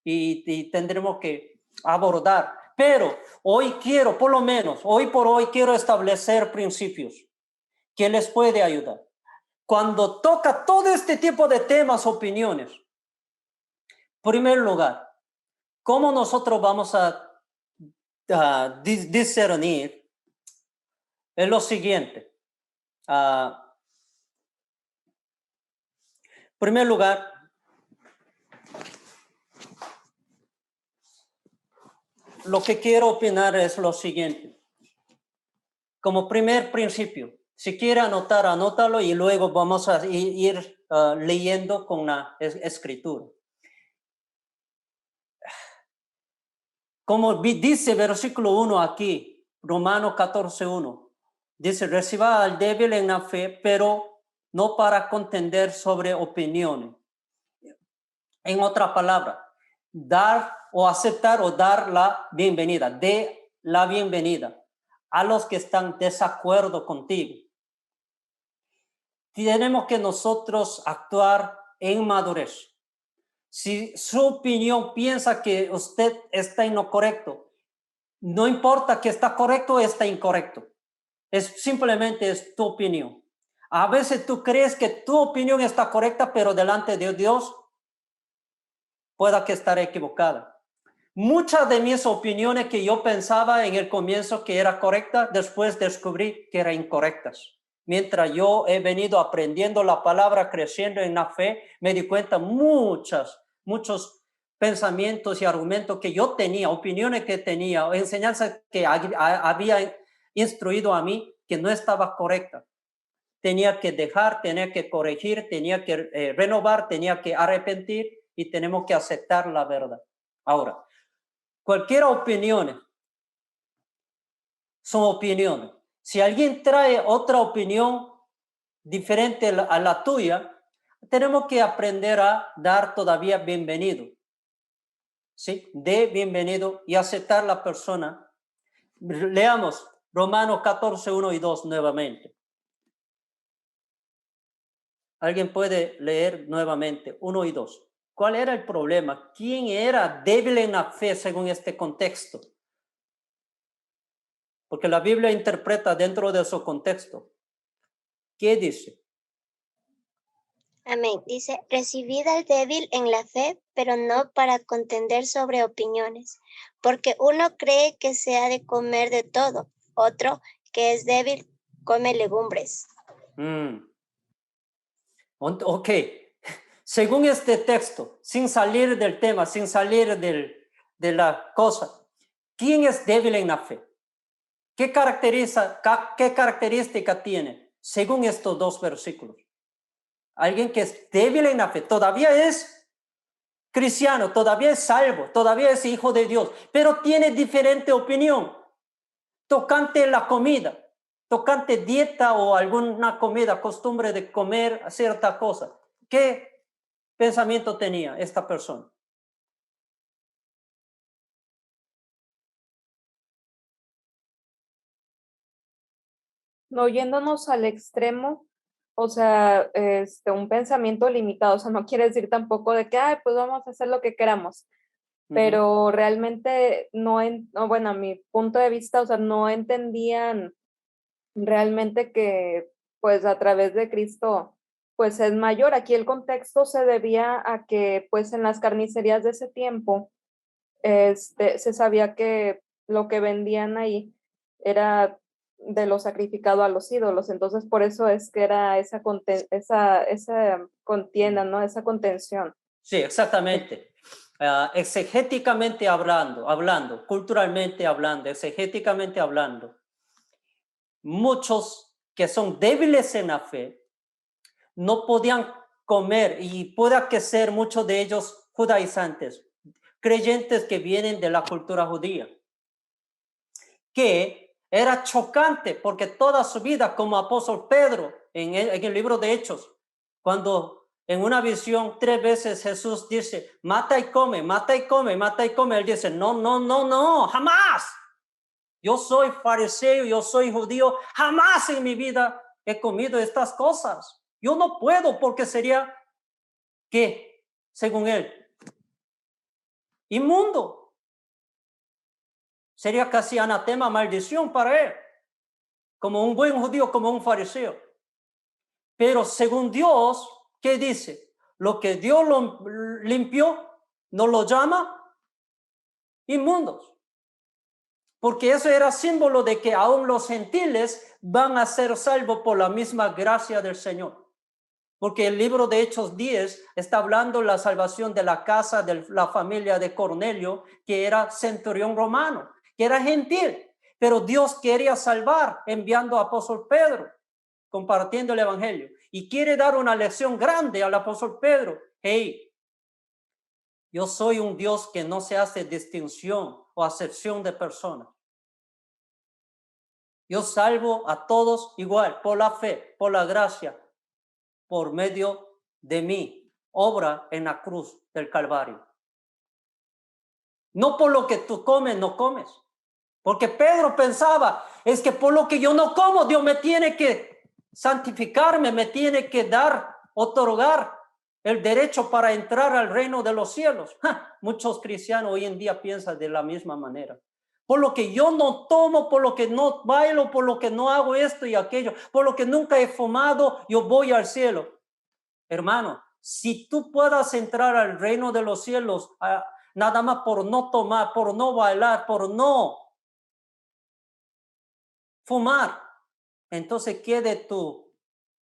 y tendremos que abordar. Pero hoy quiero, por lo menos, hoy por hoy quiero establecer principios que les puede ayudar. Cuando toca todo este tipo de temas, opiniones, en primer lugar, ¿cómo nosotros vamos a discernir? Es lo siguiente. En primer lugar, lo que quiero opinar es lo siguiente. Como primer principio, si quiere anotar, anótalo y luego vamos a ir leyendo con la escritura. Como dice versículo 1 aquí, Romanos 14:1, dice, reciba al débil en la fe, pero no para contender sobre opiniones. En otra palabra, dar o aceptar o dar la bienvenida, de la bienvenida a los que están en desacuerdo contigo. Tenemos que nosotros actuar en madurez. Si su opinión piensa que usted está en lo correcto, no importa que está correcto o está incorrecto. Simplemente es tu opinión. A veces tú crees que tu opinión está correcta, pero delante de Dios pueda que estar equivocada. Muchas de mis opiniones que yo pensaba en el comienzo que era correcta, después descubrí que eran incorrectas. Mientras yo he venido aprendiendo la palabra, creciendo en la fe, me di cuenta muchos pensamientos y argumentos que yo tenía, opiniones que tenía, enseñanzas que había instruido a mí que no estaba correcta. Tenía que dejar, tenía que corregir, tenía que renovar, tenía que arrepentir y tenemos que aceptar la verdad. Ahora, cualquier opinión son opiniones. Si alguien trae otra opinión diferente a la tuya, tenemos que aprender a dar todavía bienvenido. ¿Sí? De bienvenido y aceptar la persona. Leamos Romanos 14, 1 y 2 nuevamente. ¿Alguien puede leer nuevamente 1 y 2? ¿Cuál era el problema? ¿Quién era débil en la fe según este contexto? Porque la Biblia interpreta dentro de su contexto. ¿Qué dice? Amén. Dice, recibid al débil en la fe, pero no para contender sobre opiniones, porque uno cree que se ha de comer de todo, otro que es débil come legumbres. Ok. Según este texto, sin salir del tema, sin salir de la cosa, ¿quién es débil en la fe? ¿Qué característica tiene según estos dos versículos? Alguien que es débil en la fe, todavía es cristiano, todavía es salvo, todavía es hijo de Dios, pero tiene diferente opinión tocante la comida, tocante dieta o alguna comida, costumbre de comer cierta cosa. ¿Qué pensamiento tenía esta persona? No yéndonos al extremo, o sea, un pensamiento limitado, o sea, no quiere decir tampoco de que, pues vamos a hacer lo que queramos, pero realmente bueno, a mi punto de vista, o sea, no entendían realmente que pues a través de Cristo pues es mayor. Aquí el contexto se debía a que pues en las carnicerías de ese tiempo se sabía que lo que vendían ahí era de lo sacrificado a los ídolos, entonces por eso es que era esa contienda, ¿no? Esa contención. Sí, exactamente. Exegéticamente hablando, culturalmente hablando, exegéticamente hablando, muchos que son débiles en la fe no podían comer, y puede que ser muchos de ellos judaizantes, creyentes que vienen de la cultura judía, que era chocante porque toda su vida, como apóstol Pedro en el libro de Hechos, cuando en una visión 3 veces Jesús dice, mata y come, mata y come, mata y come, él dice, no, no, no, no, jamás. Yo soy fariseo, yo soy judío, jamás en mi vida he comido estas cosas. Yo no puedo porque sería, ¿qué? Según él, inmundo. Sería casi anatema, maldición para él, como un buen judío, como un fariseo. Pero según Dios, ¿qué dice? Lo que Dios lo limpió, no lo llama inmundos. Porque eso era símbolo de que aún los gentiles van a ser salvos por la misma gracia del Señor. Porque el libro de Hechos 10 está hablando de la salvación de la casa de la familia de Cornelio, que era centurión romano, que era gentil. Pero Dios quería salvar enviando a apóstol Pedro, compartiendo el evangelio. Y quiere dar una lección grande al apóstol Pedro. Hey, yo soy un Dios que no se hace distinción o acepción de personas. Yo salvo a todos igual, por la fe, por la gracia, por medio de mi obra en la cruz del Calvario. No por lo que tú comes, no comes. Porque Pedro pensaba, es que por lo que yo no como, Dios me tiene que santificarme, me tiene que dar, otorgar el derecho para entrar al reino de los cielos. Muchos cristianos hoy en día piensan de la misma manera. Por lo que yo no tomo, por lo que no bailo, por lo que no hago esto y aquello, por lo que nunca he fumado, yo voy al cielo. Hermano, si tú puedas entrar al reino de los cielos, nada más por no tomar, por no bailar, por no fumar, entonces ¿qué de tú?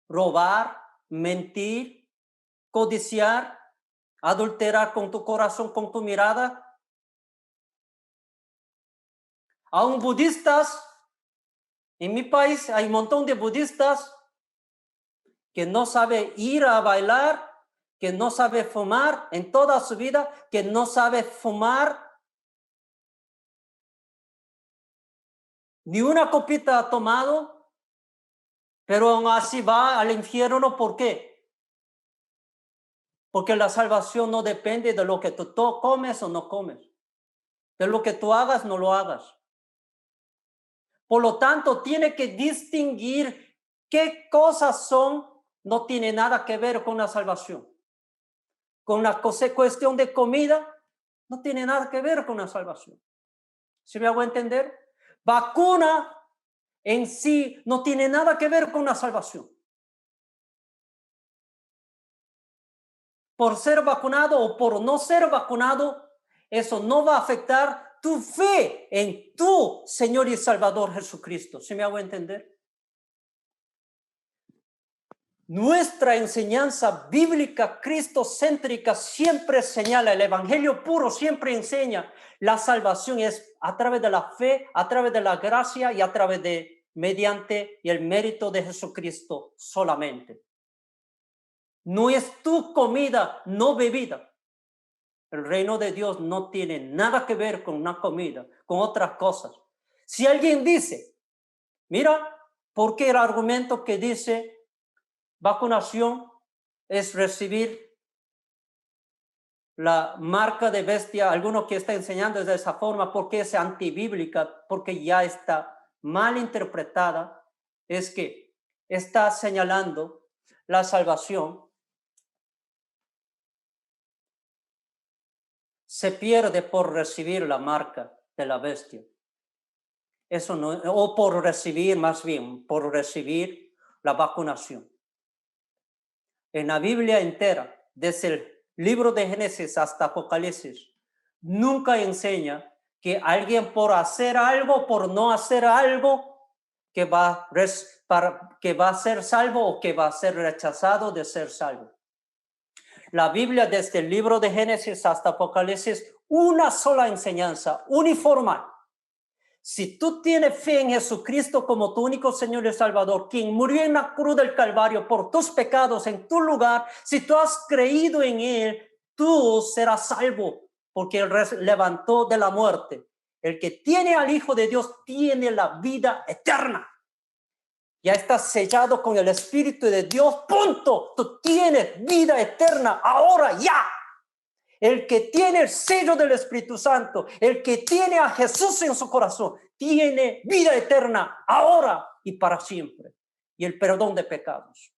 Robar, mentir, codiciar, adulterar con tu corazón, con tu mirada. Aún budistas, en mi país hay un montón de budistas que no sabe ir a bailar, que no sabe fumar en toda su vida, que no sabe fumar, ni una copita ha tomado, pero aún así va al infierno. ¿Por qué? Porque la salvación no depende de lo que tú comes o no comes, de lo que tú hagas, no lo hagas. Por lo tanto, tiene que distinguir qué cosas son, no tiene nada que ver con la salvación. Con la cuestión de comida, no tiene nada que ver con la salvación. ¿Sí me hago entender? Vacuna en sí no tiene nada que ver con la salvación. Por ser vacunado o por no ser vacunado, eso no va a afectar tu fe en tu Señor y Salvador Jesucristo. ¿Sí me hago entender? Nuestra enseñanza bíblica cristocéntrica siempre señala, el evangelio puro siempre enseña, la salvación es a través de la fe, a través de la gracia y a través de, mediante y el mérito de Jesucristo solamente. No es tu comida, no bebida. El reino de Dios no tiene nada que ver con una comida, con otras cosas. Si alguien dice, mira, ¿por qué el argumento que dice vacunación es recibir la marca de bestia? Alguno que está enseñando de esa forma, porque es antibíblica, porque ya está mal interpretada, es que está señalando la salvación se pierde por recibir la marca de la bestia. Eso no, o por recibir, más bien, por recibir la vacunación. En la Biblia entera, desde el libro de Génesis hasta Apocalipsis, nunca enseña que alguien por hacer algo, por no hacer algo, que va a ser salvo o que va a ser rechazado de ser salvo. La Biblia, desde el libro de Génesis hasta Apocalipsis, una sola enseñanza, uniforme. Si tú tienes fe en Jesucristo como tu único Señor y Salvador, quien murió en la cruz del Calvario por tus pecados en tu lugar, si tú has creído en Él, tú serás salvo, porque Él levantó de la muerte. El que tiene al Hijo de Dios tiene la vida eterna. Ya estás sellado con el Espíritu de Dios, punto. Tú tienes vida eterna ahora, ya. El que tiene el sello del Espíritu Santo, el que tiene a Jesús en su corazón, tiene vida eterna ahora y para siempre. Y el perdón de pecados.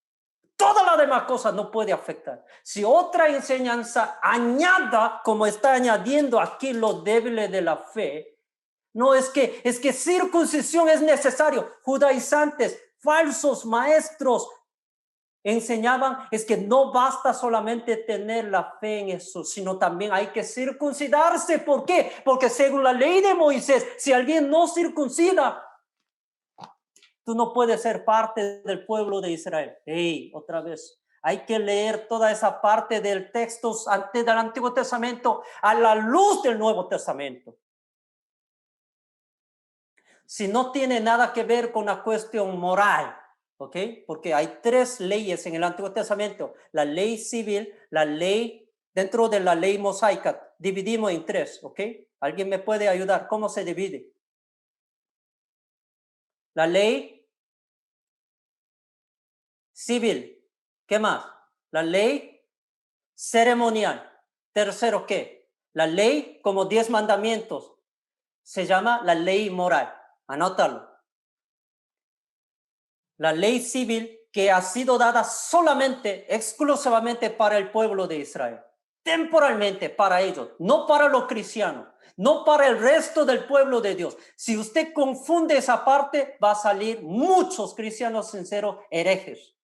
Todas las demás cosas no puede afectar. Si otra enseñanza añada, como está añadiendo aquí los débiles de la fe, no es que circuncisión es necesario. Judaizantes, falsos maestros, enseñaban es que no basta solamente tener la fe en eso, sino también hay que circuncidarse. ¿Por qué? Porque según la ley de Moisés, si alguien no circuncida, tú no puedes ser parte del pueblo de Israel. Otra vez, hay que leer toda esa parte del texto del Antiguo Testamento a la luz del Nuevo Testamento. Si no tiene nada que ver con la cuestión moral, ¿ok? Porque hay 3 leyes en el Antiguo Testamento. La ley civil, la ley dentro de la ley mosaica. Dividimos en 3, ¿ok? ¿Alguien me puede ayudar? ¿Cómo se divide? La ley civil. ¿Qué más? La ley ceremonial. Tercero, ¿qué? La ley como 10 mandamientos. Se llama la ley moral. Anótalo. La ley civil que ha sido dada solamente, exclusivamente para el pueblo de Israel. Temporalmente para ellos, no para los cristianos, no para el resto del pueblo de Dios. Si usted confunde esa parte, va a salir muchos cristianos sinceros herejes.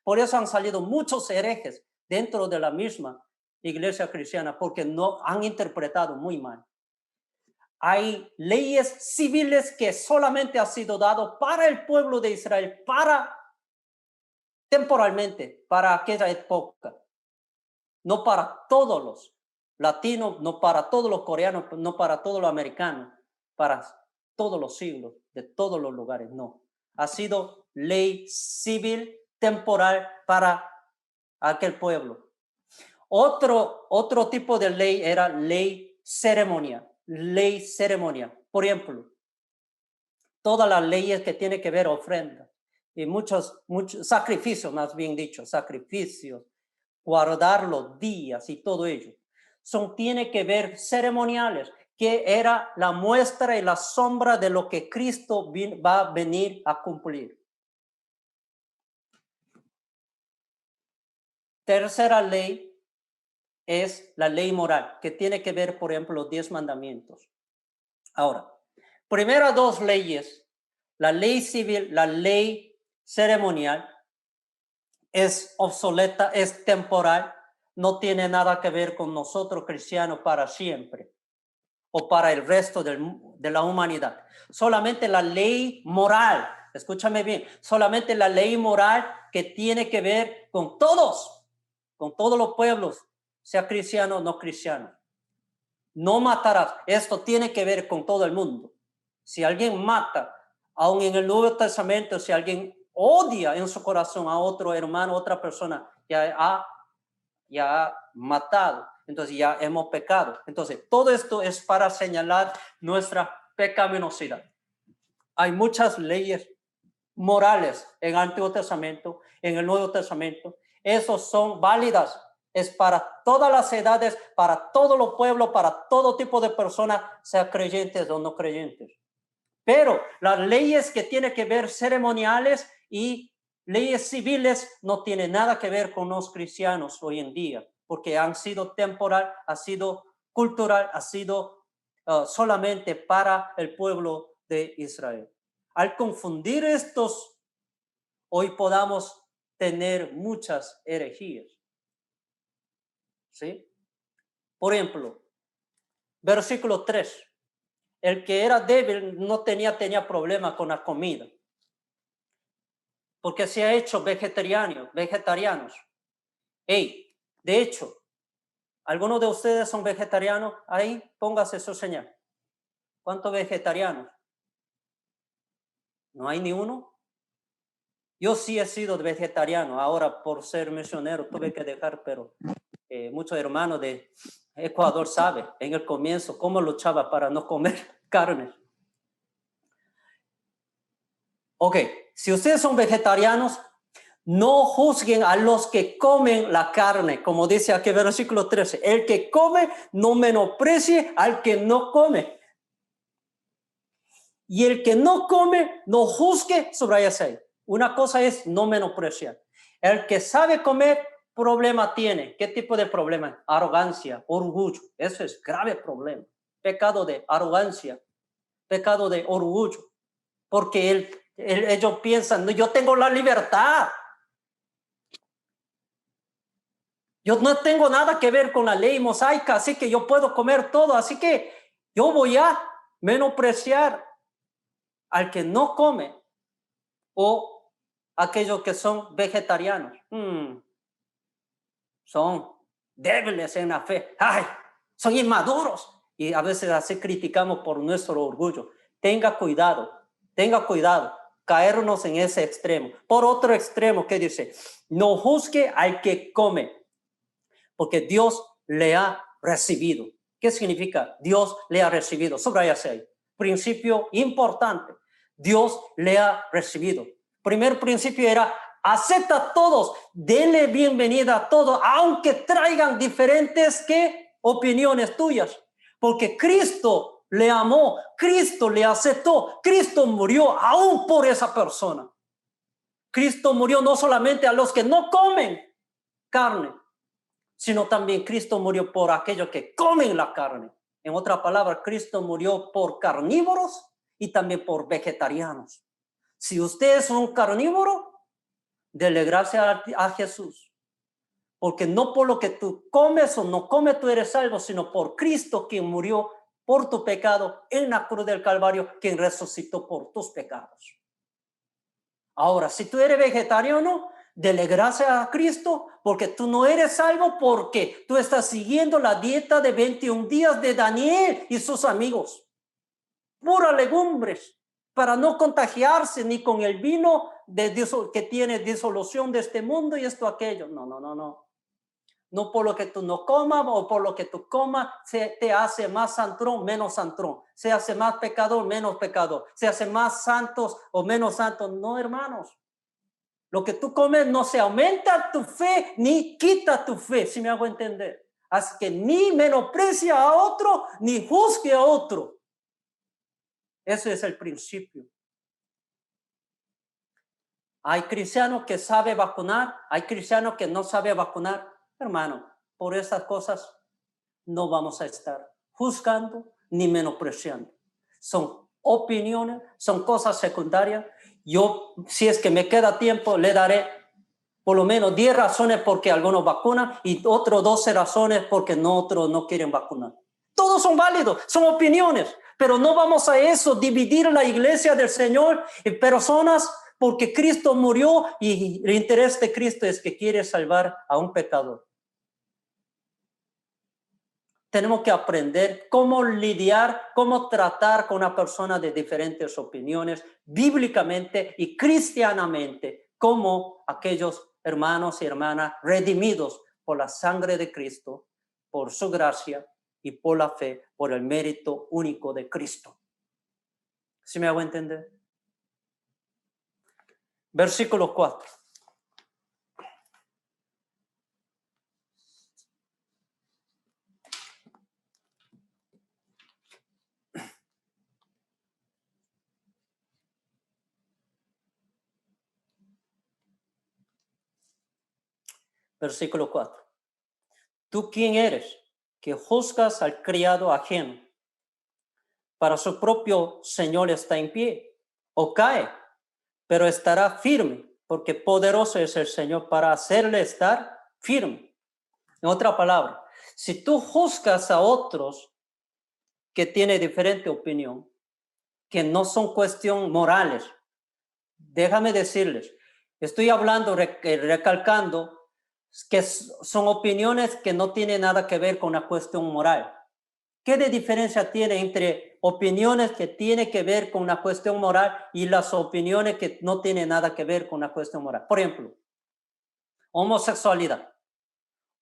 Por eso han salido muchos herejes dentro de la misma iglesia cristiana, porque no han interpretado muy mal. Hay leyes civiles que solamente ha sido dado para el pueblo de Israel, temporalmente, para aquella época. No para todos los latinos, no para todos los coreanos, no para todos los americanos, para todos los siglos, de todos los lugares, no. Ha sido ley civil temporal para aquel pueblo. Otro tipo de ley era ley ceremonial. Ley ceremonial. Por ejemplo, todas las leyes que tienen que ver ofrendas y muchos sacrificios, más bien dicho, sacrificios, guardar los días y todo ello, tiene que ver ceremoniales, que era la muestra y la sombra de lo que Cristo va a venir a cumplir. Tercera ley es la ley moral, que tiene que ver, por ejemplo, los 10 mandamientos. Ahora, primeras 2 leyes, la ley civil, la ley ceremonial, es obsoleta, es temporal, no tiene nada que ver con nosotros cristianos para siempre o para el resto de la humanidad. Solamente la ley moral, escúchame bien, solamente la ley moral que tiene que ver con todos los pueblos, sea cristiano o no cristiano. No matarás. Esto tiene que ver con todo el mundo. Si alguien mata, aun en el Nuevo Testamento, si alguien odia en su corazón a otro hermano, otra persona, ya ha matado. Entonces ya hemos pecado. Entonces todo esto es para señalar nuestra pecaminosidad. Hay muchas leyes morales en el Antiguo Testamento, en el Nuevo Testamento. Esos son válidas. Es para todas las edades, para todos los pueblos, para todo tipo de personas, sean creyentes o no creyentes. Pero las leyes que tienen que ver ceremoniales y leyes civiles no tienen nada que ver con los cristianos hoy en día, porque han sido temporal, ha sido cultural ha sido solamente para el pueblo de Israel. Al confundir estos, hoy podamos tener muchas herejías. ¿Sí? Por ejemplo, versículo 3. El que era débil no tenía problema con la comida, porque se ha hecho vegetarianos. Hey, de hecho, ¿algunos de ustedes son vegetarianos? Ahí, póngase su señal. ¿Cuántos vegetarianos? ¿No hay ni uno? Yo sí he sido vegetariano. Ahora, por ser misionero, tuve que dejar, pero muchos hermanos de Ecuador saben en el comienzo cómo luchaba para no comer carne. Ok, si ustedes son vegetarianos, no juzguen a los que comen la carne, como dice aquí el versículo 13. El que come, no menosprecie al que no come. Y el que no come, no juzgue sobre ese. Una cosa es no menospreciar. El que sabe comer, problema tiene. ¿Qué tipo de problema? Arrogancia, orgullo. Eso es grave problema. Pecado de arrogancia, pecado de orgullo. Porque ellos piensan, no, yo tengo la libertad. Yo no tengo nada que ver con la ley mosaica, así que yo puedo comer todo. Así que yo voy a menospreciar al que no come o aquellos que son vegetarianos. Son débiles en la fe. ¡Ay! Son inmaduros. Y a veces así criticamos por nuestro orgullo. Tenga cuidado, caernos en ese extremo. Por otro extremo, ¿qué dice? No juzgue al que come, porque Dios le ha recibido. ¿Qué significa? Dios le ha recibido. Subrayase ahí. Principio importante. Dios le ha recibido. Primer principio era: acepta a todos, denle bienvenida a todos, aunque traigan diferentes opiniones tuyas. Porque Cristo le amó, Cristo le aceptó, Cristo murió aún por esa persona. Cristo murió no solamente a los que no comen carne, sino también Cristo murió por aquellos que comen la carne. En otra palabra, Cristo murió por carnívoros y también por vegetarianos. Si usted es un carnívoro, dele gracias a Jesús, porque no por lo que tú comes o no comes tú eres salvo, sino por Cristo, quien murió por tu pecado en la cruz del Calvario, quien resucitó por tus pecados. Ahora, si tú eres vegetariano, dele gracias a Cristo, porque tú no eres salvo, porque tú estás siguiendo la dieta de 21 días de Daniel y sus amigos. Puras legumbres, para no contagiarse ni con el vino que tiene disolución de este mundo y esto, aquello. No. No por lo que tú no comas o por lo que tú comas te hace más santrón, menos santrón. Se hace más pecador, menos pecador. Se hace más santos o menos santos. No, hermanos. Lo que tú comes no se aumenta tu fe ni quita tu fe, si me hago entender. Así que ni menosprecia a otro ni juzgue a otro. Ese es el principio. Hay cristianos que saben vacunar, hay cristianos que no saben vacunar. Hermano, por esas cosas no vamos a estar juzgando ni menospreciando. Son opiniones, son cosas secundarias. Yo, si es que me queda tiempo, le daré por lo menos 10 razones por qué algunos vacunan y otros 12 razones porque otros no quieren vacunar. Todos son válidos, son opiniones, pero no vamos a dividir la iglesia del Señor en personas, porque Cristo murió y el interés de Cristo es que quiere salvar a un pecador. Tenemos que aprender cómo lidiar, cómo tratar con una persona de diferentes opiniones, bíblicamente y cristianamente, como aquellos hermanos y hermanas redimidos por la sangre de Cristo, por su gracia y por la fe, por el mérito único de Cristo. ¿Sí me hago entender? Versículo 4. Versículo 4. ¿Tú quién eres? que juzgas al criado ajeno. Para su propio Señor está en pie, o cae, pero estará firme, porque poderoso es el Señor para hacerle estar firme. En otra palabra, si tú juzgas a otros que tienen diferente opinión, que no son cuestiones morales, déjame decirles, estoy hablando, recalcando, que son opiniones que no tienen nada que ver con una cuestión moral. ¿Qué de diferencia tiene entre opiniones que tienen que ver con una cuestión moral y las opiniones que no tienen nada que ver con una cuestión moral? Por ejemplo, homosexualidad.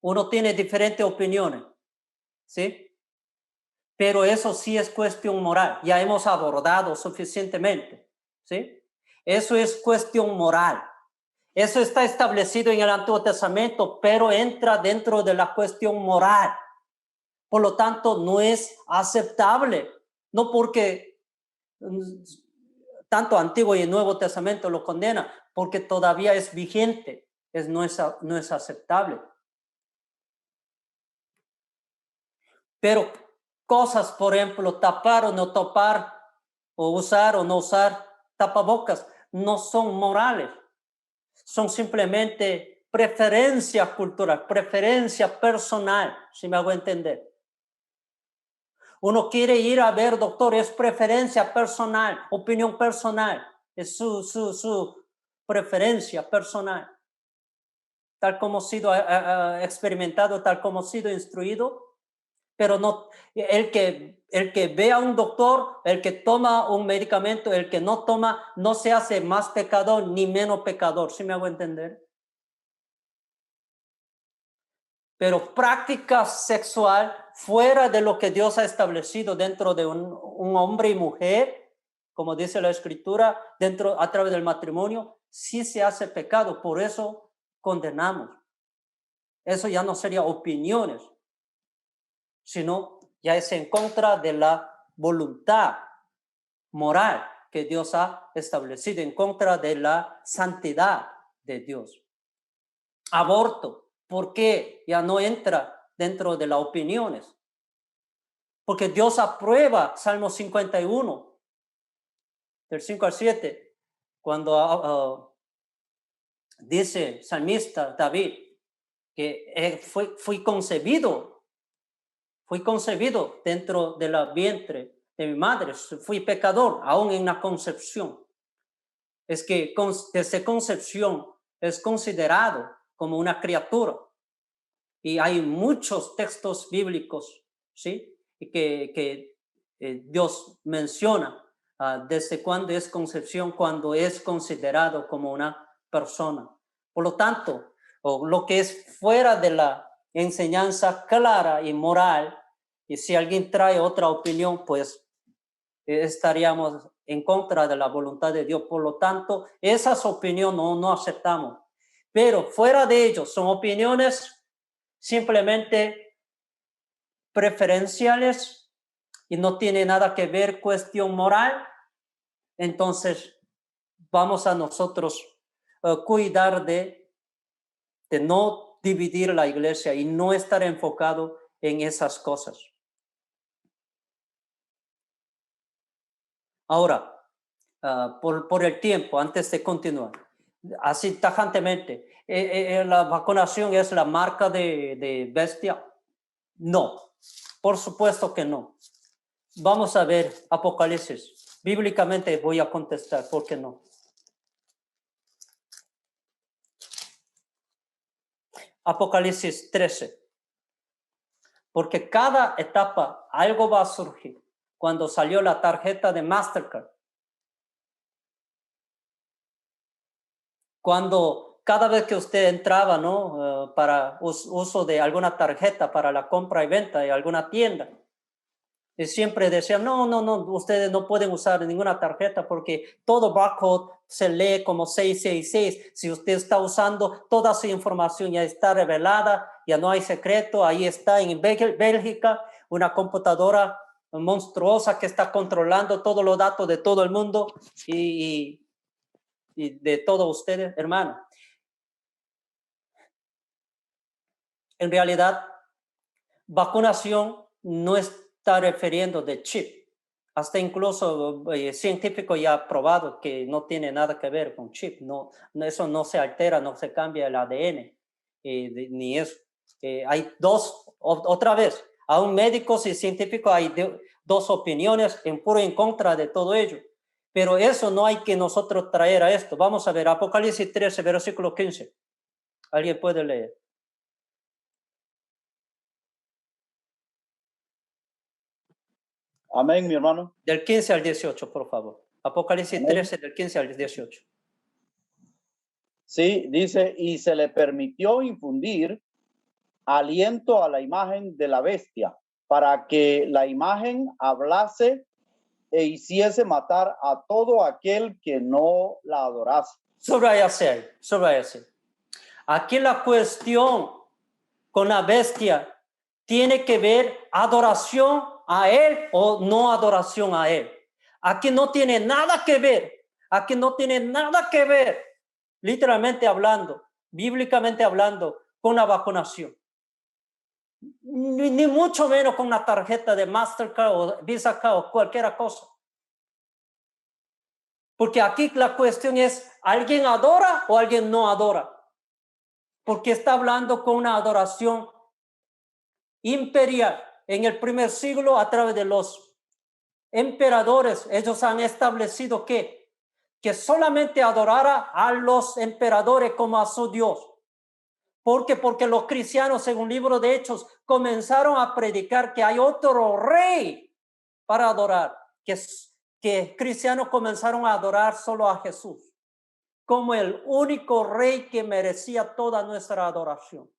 Uno tiene diferentes opiniones, ¿sí? Pero eso sí es cuestión moral. Ya hemos abordado suficientemente, ¿sí? Eso es cuestión moral. Eso está establecido en el Antiguo Testamento, pero entra dentro de la cuestión moral. Por lo tanto, no es aceptable. No porque tanto Antiguo y Nuevo Testamento lo condena, porque todavía es vigente. No es aceptable. Pero cosas, por ejemplo, tapar o no tapar, o usar o no usar tapabocas, no son morales. Son simplemente preferencia cultural, preferencia personal, si me hago entender. Uno quiere ir a ver, doctor, es preferencia personal, opinión personal, es su preferencia personal. Tal como ha sido experimentado, tal como ha sido instruido, pero no, el que ve a un doctor, el que toma un medicamento, el que no toma, no se hace más pecador ni menos pecador, ¿sí me hago entender? Pero práctica sexual fuera de lo que Dios ha establecido dentro de un hombre y mujer, como dice la Escritura, a través del matrimonio, sí se hace pecado, por eso condenamos. Eso ya no sería opiniones, sino ya es en contra de la voluntad moral que Dios ha establecido, en contra de la santidad de Dios. Aborto, ¿por qué ya no entra dentro de las opiniones? Porque Dios aprueba Salmo 51, del 5 al 7, cuando dice salmista David que fui concebido dentro de la vientre de mi madre, fui pecador aún en la concepción. Es que desde concepción es considerado como una criatura. Y hay muchos textos bíblicos, ¿sí? Que Dios menciona desde cuándo es concepción, cuando es considerado como una persona. Por lo tanto, lo que es fuera de la enseñanza clara y moral, y si alguien trae otra opinión, pues estaríamos en contra de la voluntad de Dios. Por lo tanto, esas opiniones no aceptamos. Pero fuera de ello, son opiniones simplemente preferenciales y no tiene nada que ver cuestión moral. Entonces, vamos a nosotros cuidar de no dividir la iglesia y no estar enfocado en esas cosas. Ahora, por el tiempo, antes de continuar, así tajantemente, ¿la vacunación es la marca de bestia? No, por supuesto que no. Vamos a ver Apocalipsis. Bíblicamente voy a contestar, ¿por qué no? Apocalipsis 13. Porque cada etapa algo va a surgir. Cuando salió la tarjeta de Mastercard, cuando cada vez que usted entraba, ¿no? Para uso de alguna tarjeta para la compra y venta de alguna tienda, y siempre decían, no, ustedes no pueden usar ninguna tarjeta porque todo barcode se lee como 666. Si usted está usando, toda su información ya está revelada, ya no hay secreto. Ahí está en Bélgica una computadora monstruosa que está controlando todos los datos de todo el mundo y de todos ustedes, hermanos. En realidad, vacunación no está refiriendo de chip. Hasta incluso científico ya ha probado que no tiene nada que ver con chip. Eso no se altera, no se cambia el ADN, ni eso. Hay otra vez, aún médicos y científicos hay dos opiniones en puro en contra de todo ello. Pero eso no hay que nosotros traer a esto. Vamos a ver, Apocalipsis 13, versículo 15. ¿Alguien puede leer? Amén, mi hermano. Del 15 al 18, por favor. Apocalipsis Amén. 13, del 15 al 18. Sí, dice, y se le permitió infundir aliento a la imagen de la bestia, para que la imagen hablase e hiciese matar a todo aquel que no la adorase. Subrayase. Aquí la cuestión con la bestia tiene que ver adoración a él o no adoración a él. Aquí no tiene nada que ver. Aquí no tiene nada que ver, literalmente hablando, bíblicamente hablando, con la vacunación. Ni mucho menos con una tarjeta de Mastercard o Visa Card o cualquier cosa. Porque aquí la cuestión es, ¿alguien adora o alguien no adora? Porque está hablando con una adoración imperial. En el primer siglo, a través de los emperadores, ellos han establecido que solamente adorara a los emperadores como a su Dios. ¿Por qué? Porque los cristianos, según el libro de Hechos, comenzaron a predicar que hay otro rey para adorar, que cristianos comenzaron a adorar solo a Jesús, como el único rey que merecía toda nuestra adoración.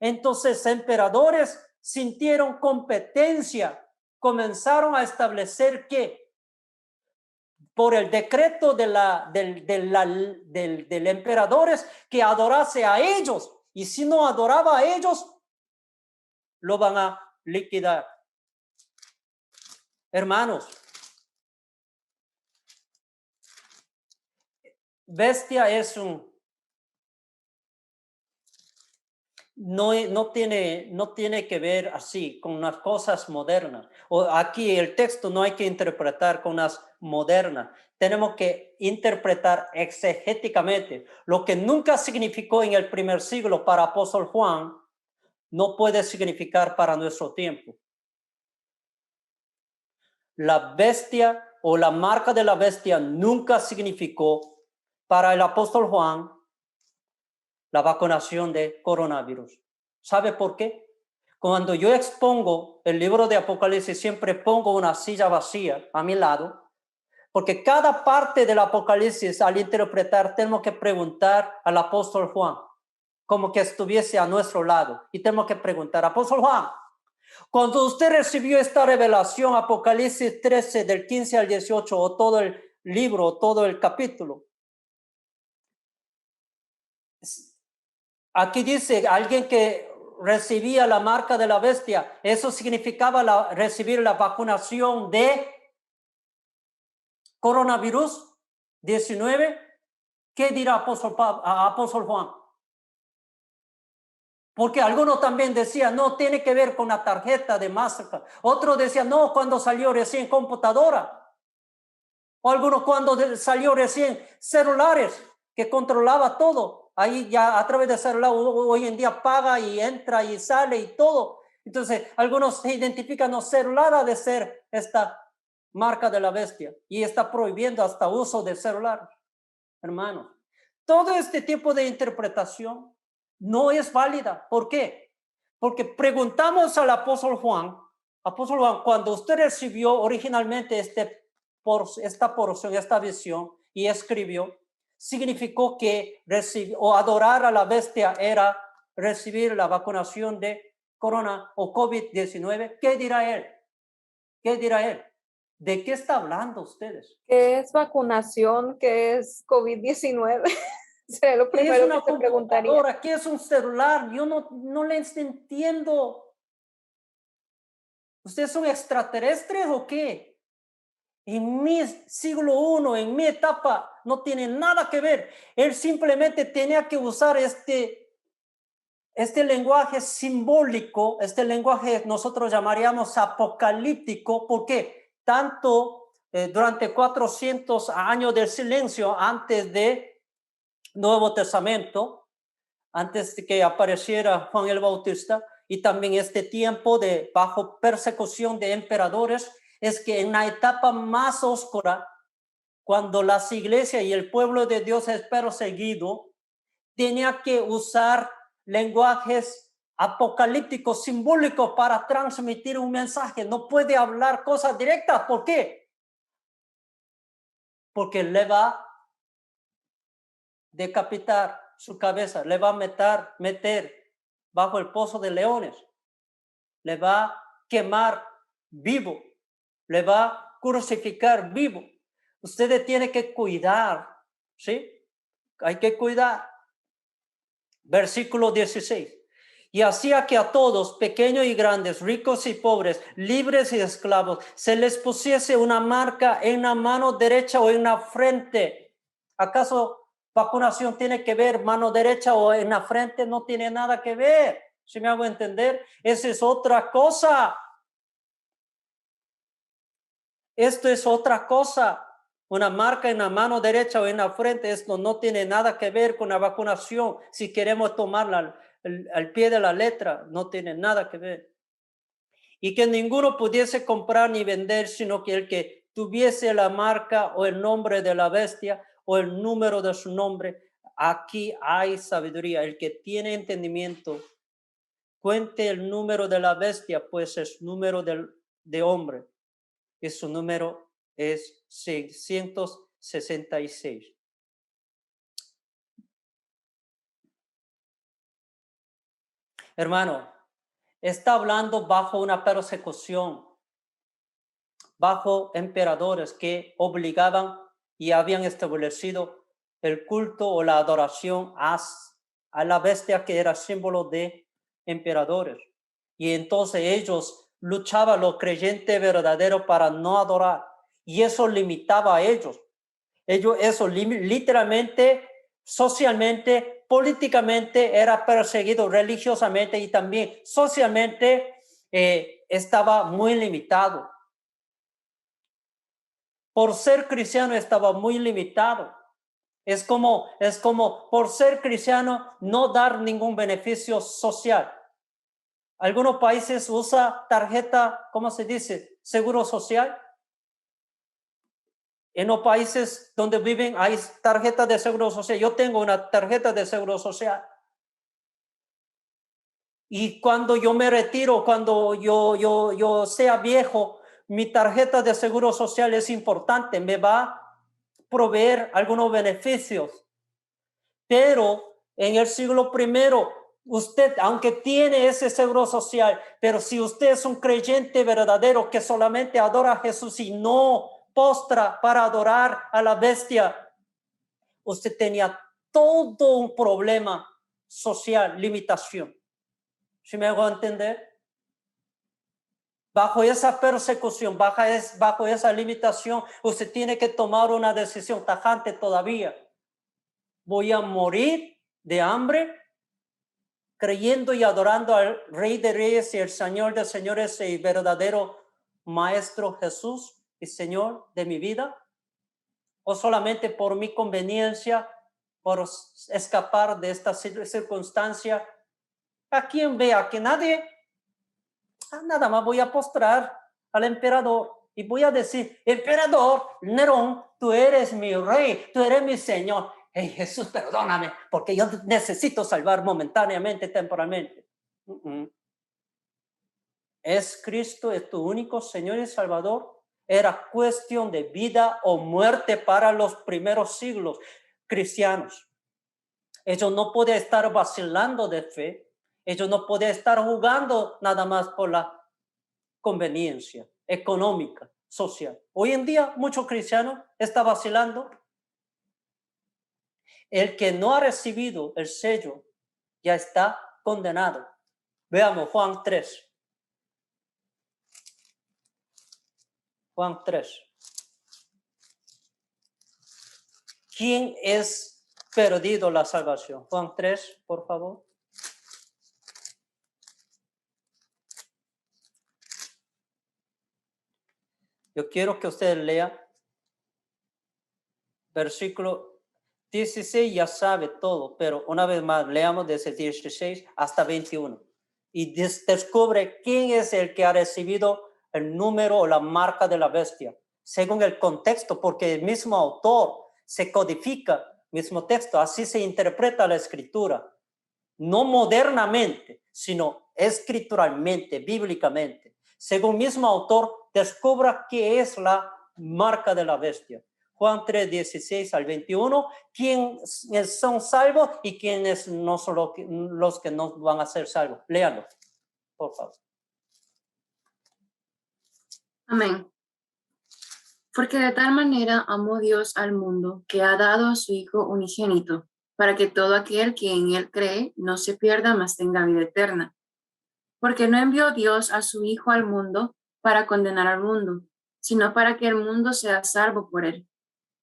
Entonces, emperadores sintieron competencia, comenzaron a establecer que por el decreto del emperador que adorase a ellos, y si no adoraba a ellos, lo van a liquidar. Hermanos, bestia es no tiene que ver así con unas cosas modernas. O aquí el texto no hay que interpretar con unas modernas. Tenemos que interpretar exegéticamente. Lo que nunca significó en el primer siglo para apóstol Juan, no puede significar para nuestro tiempo. La bestia o la marca de la bestia nunca significó para el apóstol Juan la vacunación de coronavirus. ¿Sabe por qué? Cuando yo expongo el libro de Apocalipsis, siempre pongo una silla vacía a mi lado, porque cada parte del Apocalipsis, al interpretar, tenemos que preguntar al apóstol Juan, como que estuviese a nuestro lado, y tenemos que preguntar, apóstol Juan, cuando usted recibió esta revelación, Apocalipsis 13, del 15 al 18, o todo el libro, o todo el capítulo, aquí dice alguien que recibía la marca de la bestia. Eso significaba recibir la vacunación de coronavirus 19. ¿Qué dirá apóstol Juan? Porque algunos también decían, no, tiene que ver con la tarjeta de Mastercard. Otros decían, no, cuando salió recién computadora. O algunos cuando salió recién celulares que controlaba todo. Ahí ya a través de celular hoy en día paga y entra y sale y todo. Entonces, algunos se identifican los celulares de ser esta marca de la bestia y está prohibiendo hasta uso de celulares. Hermanos, todo este tipo de interpretación no es válida. ¿Por qué? Porque preguntamos al apóstol Juan, cuando usted recibió originalmente esta porción, esta visión y escribió, significó que adorar a la bestia era recibir la vacunación de corona o COVID-19. ¿Qué dirá él? ¿Qué dirá él? ¿De qué está hablando ustedes? ¿Qué es vacunación? ¿Qué es COVID-19? Sería lo primero que te preguntaría. Ahora, ¿qué es un celular? Yo no les entiendo. ¿Ustedes son extraterrestres o qué? En mi siglo I, en mi etapa, no tiene nada que ver. Él simplemente tenía que usar este lenguaje simbólico, este lenguaje nosotros llamaríamos apocalíptico, porque tanto durante 400 años del silencio antes de Nuevo Testamento, antes de que apareciera Juan el Bautista, y también este tiempo de bajo persecución de emperadores, es que en la etapa más oscura, cuando las iglesias y el pueblo de Dios es perseguido, tenía que usar lenguajes apocalípticos, simbólicos para transmitir un mensaje. No puede hablar cosas directas. ¿Por qué? Porque le va a decapitar su cabeza, le va a meter bajo el pozo de leones, le va a quemar vivo, le va a crucificar vivo. Ustedes tienen que cuidar, ¿sí? Hay que cuidar. Versículo 16. Y hacía que a todos, pequeños y grandes, ricos y pobres, libres y esclavos, se les pusiese una marca en la mano derecha o en la frente. ¿Acaso vacunación tiene que ver mano derecha o en la frente? No tiene nada que ver. ¿Sí me hago entender? Esa es otra cosa. Esto es otra cosa. Una marca en la mano derecha o en la frente, esto no tiene nada que ver con la vacunación. Si queremos tomarla al pie de la letra, no tiene nada que ver. Y que ninguno pudiese comprar ni vender, sino que el que tuviese la marca o el nombre de la bestia o el número de su nombre. Aquí hay sabiduría. El que tiene entendimiento, cuente el número de la bestia, pues es número de hombre. Y su número es 666. Hermano, está hablando bajo una persecución, bajo emperadores que obligaban y habían establecido el culto o la adoración a la bestia que era símbolo de emperadores. Y entonces ellos luchaban los creyentes verdaderos para no adorar. Y eso limitaba a ellos. Eso literalmente, socialmente, políticamente era perseguido, religiosamente y también socialmente estaba muy limitado. Por ser cristiano estaba muy limitado. Es como por ser cristiano no dar ningún beneficio social. Algunos países usan tarjeta, ¿cómo se dice? Seguro social. En los países donde viven hay tarjetas de seguro social. Yo tengo una tarjeta de seguro social. Y cuando yo me retiro, cuando yo sea viejo, mi tarjeta de seguro social es importante. Me va a proveer algunos beneficios. Pero en el siglo I, usted, aunque tiene ese seguro social, pero si usted es un creyente verdadero que solamente adora a Jesús y no postra para adorar a la bestia, usted tenía todo un problema social, limitación. ¿Sí me hago entender? Bajo esa persecución, bajo esa limitación, usted tiene que tomar una decisión tajante todavía. Voy a morir de hambre creyendo y adorando al Rey de Reyes y el Señor de Señores y verdadero Maestro Jesús y Señor de mi vida, o solamente por mi conveniencia, por escapar de esta circunstancia. A quien vea que nadie, nada más voy a postrar al emperador y voy a decir: emperador Nerón, tú eres mi rey, tú eres mi Señor. Hey, Jesús, perdóname, porque yo necesito salvar momentáneamente, temporalmente. ¿Es Cristo es tu único Señor y Salvador? Era cuestión de vida o muerte para los primeros siglos cristianos. Ellos no podían estar vacilando de fe. Ellos no podían estar jugando nada más por la conveniencia económica, social. Hoy en día, muchos cristianos están vacilando. El que no ha recibido el sello ya está condenado. Veamos Juan 3. Juan 3. ¿Quién es perdido la salvación? Juan 3, por favor. Yo quiero que ustedes lean versículo 16, ya sabe todo, pero una vez más, leamos desde 16 hasta 21. Y descubre quién es el que ha recibido el número o la marca de la bestia, según el contexto, porque el mismo autor se codifica, mismo texto, así se interpreta la escritura, no modernamente, sino escrituralmente, bíblicamente. Según el mismo autor, descubra qué es la marca de la bestia. Juan 3, 16 al 21, quiénes son salvos y quiénes no son los que no van a ser salvos. Léanlo, por favor. Amén. Porque de tal manera amó Dios al mundo, que ha dado a su Hijo unigénito, para que todo aquel que en él cree no se pierda, mas tenga vida eterna. Porque no envió Dios a su Hijo al mundo para condenar al mundo, sino para que el mundo sea salvo por él.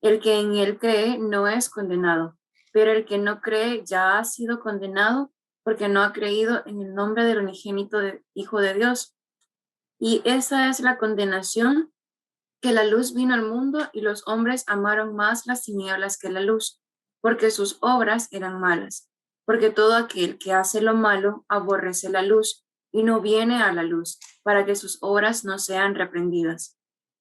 El que en él cree no es condenado, pero el que no cree ya ha sido condenado porque no ha creído en el nombre del unigénito Hijo de Dios. Y esa es la condenación, que la luz vino al mundo y los hombres amaron más las tinieblas que la luz, porque sus obras eran malas. Porque todo aquel que hace lo malo aborrece la luz y no viene a la luz, para que sus obras no sean reprendidas.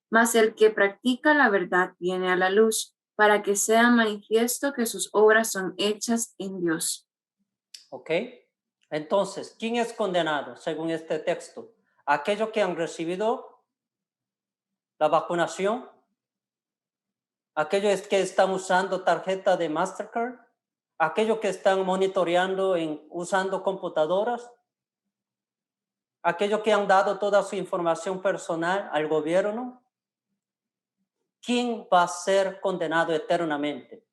Mas el que practica la verdad viene a la luz, para que sea manifiesto que sus obras son hechas en Dios. ¿Ok? Entonces, ¿quién es condenado según este texto? Aquellos que han recibido la vacunación, aquellos que están usando tarjeta de Mastercard, aquellos que están monitoreando usando computadoras, aquellos que han dado toda su información personal al gobierno. ¿Quién va a ser condenado eternamente?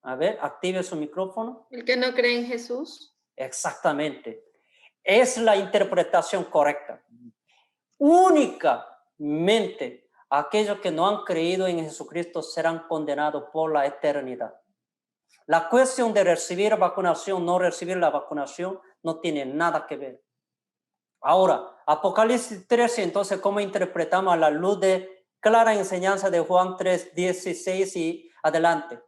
A ver, active su micrófono. El que no cree en Jesús. Exactamente. Es la interpretación correcta. Únicamente aquellos que no han creído en Jesucristo serán condenados por la eternidad. La cuestión de recibir vacunación, no recibir la vacunación, no tiene nada que ver. Ahora, Apocalipsis 13, entonces, ¿cómo interpretamos a la luz de clara enseñanza de Juan 3, 16 y adelante?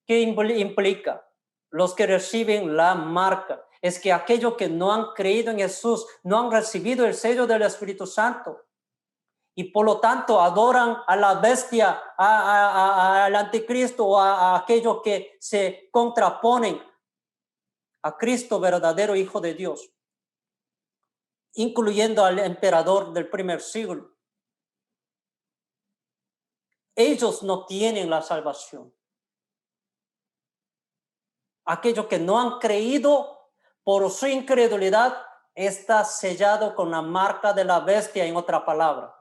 ¿Qué implica? Los que reciben la marca. Es que aquellos que no han creído en Jesús, no han recibido el sello del Espíritu Santo. Y por lo tanto adoran a la bestia, al anticristo o a aquellos que se contraponen a Cristo, verdadero Hijo de Dios, incluyendo al emperador del primer siglo. Ellos no tienen la salvación. Aquellos que no han creído por su incredulidad está sellado con la marca de la bestia, en otra palabra.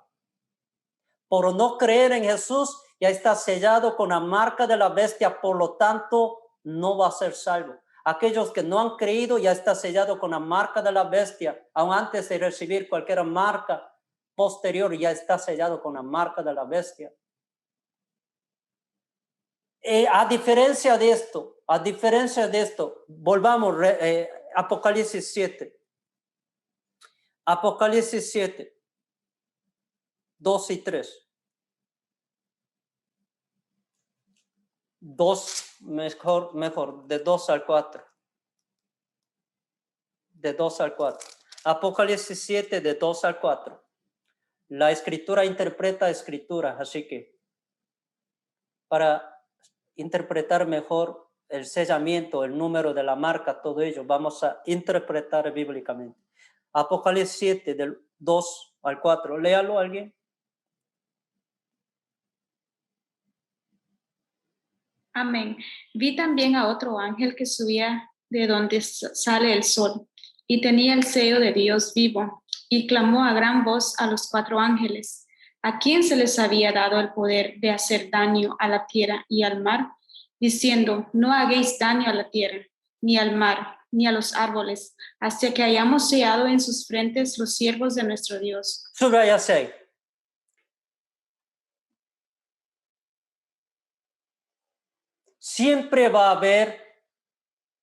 Por no creer en Jesús ya está sellado con la marca de la bestia, por lo tanto no va a ser salvo. Aquellos que no han creído ya está sellado con la marca de la bestia, aun antes de recibir cualquier marca posterior ya está sellado con la marca de la bestia. A diferencia de esto, volvamos Apocalipsis 7. Apocalipsis 7, 2 y 3. 2, mejor, de 2 al 4. De 2 al 4. Apocalipsis 7, de 2 al 4. La escritura interpreta escritura, así que para interpretar mejor el sellamiento, el número de la marca, todo ello, vamos a interpretar bíblicamente. Apocalipsis 7, del 2 al 4. Léalo alguien. Amén. Vi también a otro ángel que subía de donde sale el sol y tenía el sello de Dios vivo y clamó a gran voz a los 4 ángeles, a quien se les había dado el poder de hacer daño a la tierra y al mar, diciendo, no hagáis daño a la tierra, ni al mar, ni a los árboles, hasta que hayamos sellado en sus frentes los siervos de nuestro Dios. Subraya 6. Siempre va a haber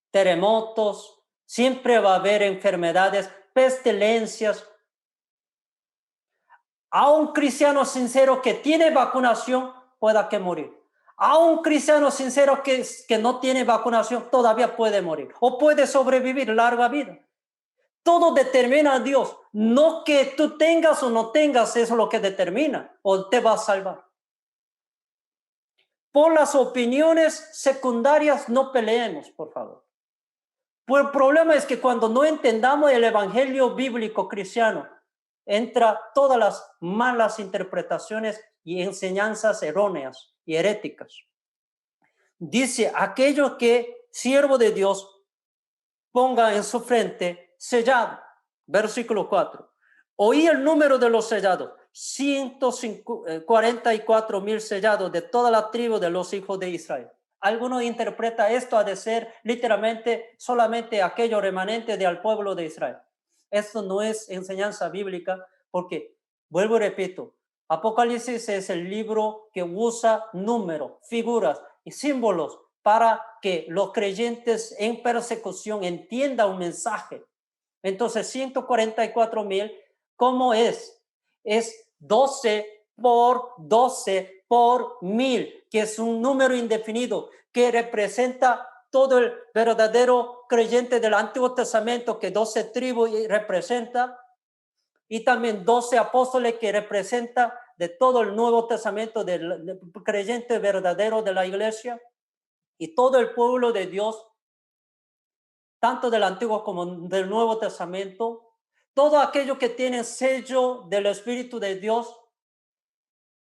terremotos, siempre va a haber enfermedades, pestilencias, A un cristiano sincero que tiene vacunación, pueda que morir. A un cristiano sincero que no tiene vacunación, todavía puede morir. O puede sobrevivir larga vida. Todo determina Dios. No que tú tengas o no tengas, eso es lo que determina. O te va a salvar. Por las opiniones secundarias no peleemos, por favor. Pues el problema es que cuando no entendamos el evangelio bíblico cristiano, entra todas las malas interpretaciones y enseñanzas erróneas y heréticas. Dice, aquello que siervo de Dios ponga en su frente sellado. Versículo 4. Oí el número de los sellados. 144,000 sellados de toda la tribu de los hijos de Israel. Alguno interpreta esto a de ser literalmente solamente aquello remanente del pueblo de Israel. Esto no es enseñanza bíblica porque, vuelvo y repito, Apocalipsis es el libro que usa números, figuras y símbolos para que los creyentes en persecución entiendan un mensaje. Entonces, 144,000, ¿cómo es? Es 12 por 12 por 1000, que es un número indefinido que representa todo el verdadero creyente del Antiguo Testamento, que 12 tribus representa, y también 12 apóstoles que representa de todo el Nuevo Testamento del creyente verdadero de la iglesia, y todo el pueblo de Dios, tanto del Antiguo como del Nuevo Testamento, todo aquello que tiene sello del Espíritu de Dios,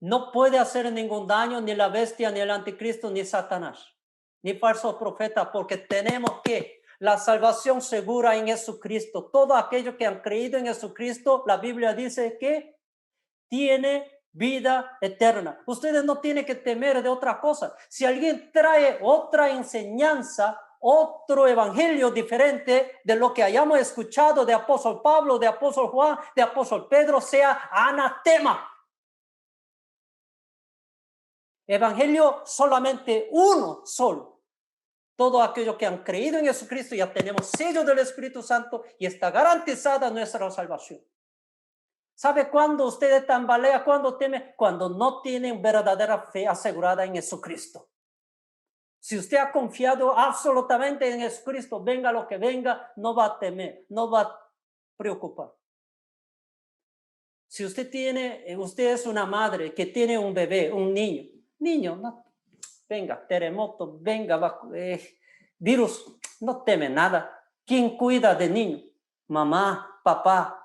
no puede hacer ningún daño ni la bestia, ni el anticristo, ni Satanás, ni falsos profetas, porque tenemos que la salvación segura en Jesucristo. Todo aquello que han creído en Jesucristo, la Biblia dice que tiene vida eterna. Ustedes no tienen que temer de otra cosa. Si alguien trae otra enseñanza, otro evangelio diferente de lo que hayamos escuchado de apóstol Pablo, de apóstol Juan, de apóstol Pedro, sea anatema. Evangelio solamente uno solo. Todo aquello que han creído en Jesucristo, ya tenemos sello del Espíritu Santo y está garantizada nuestra salvación. ¿Sabe cuándo usted tambalea, cuándo teme? Cuando no tienen verdadera fe asegurada en Jesucristo. Si usted ha confiado absolutamente en Jesucristo, venga lo que venga, no va a temer, no va a preocupar. Si usted es una madre que tiene un bebé, un niño, no, venga, terremoto, venga, virus, no teme nada. ¿Quién cuida de niño? Mamá, papá.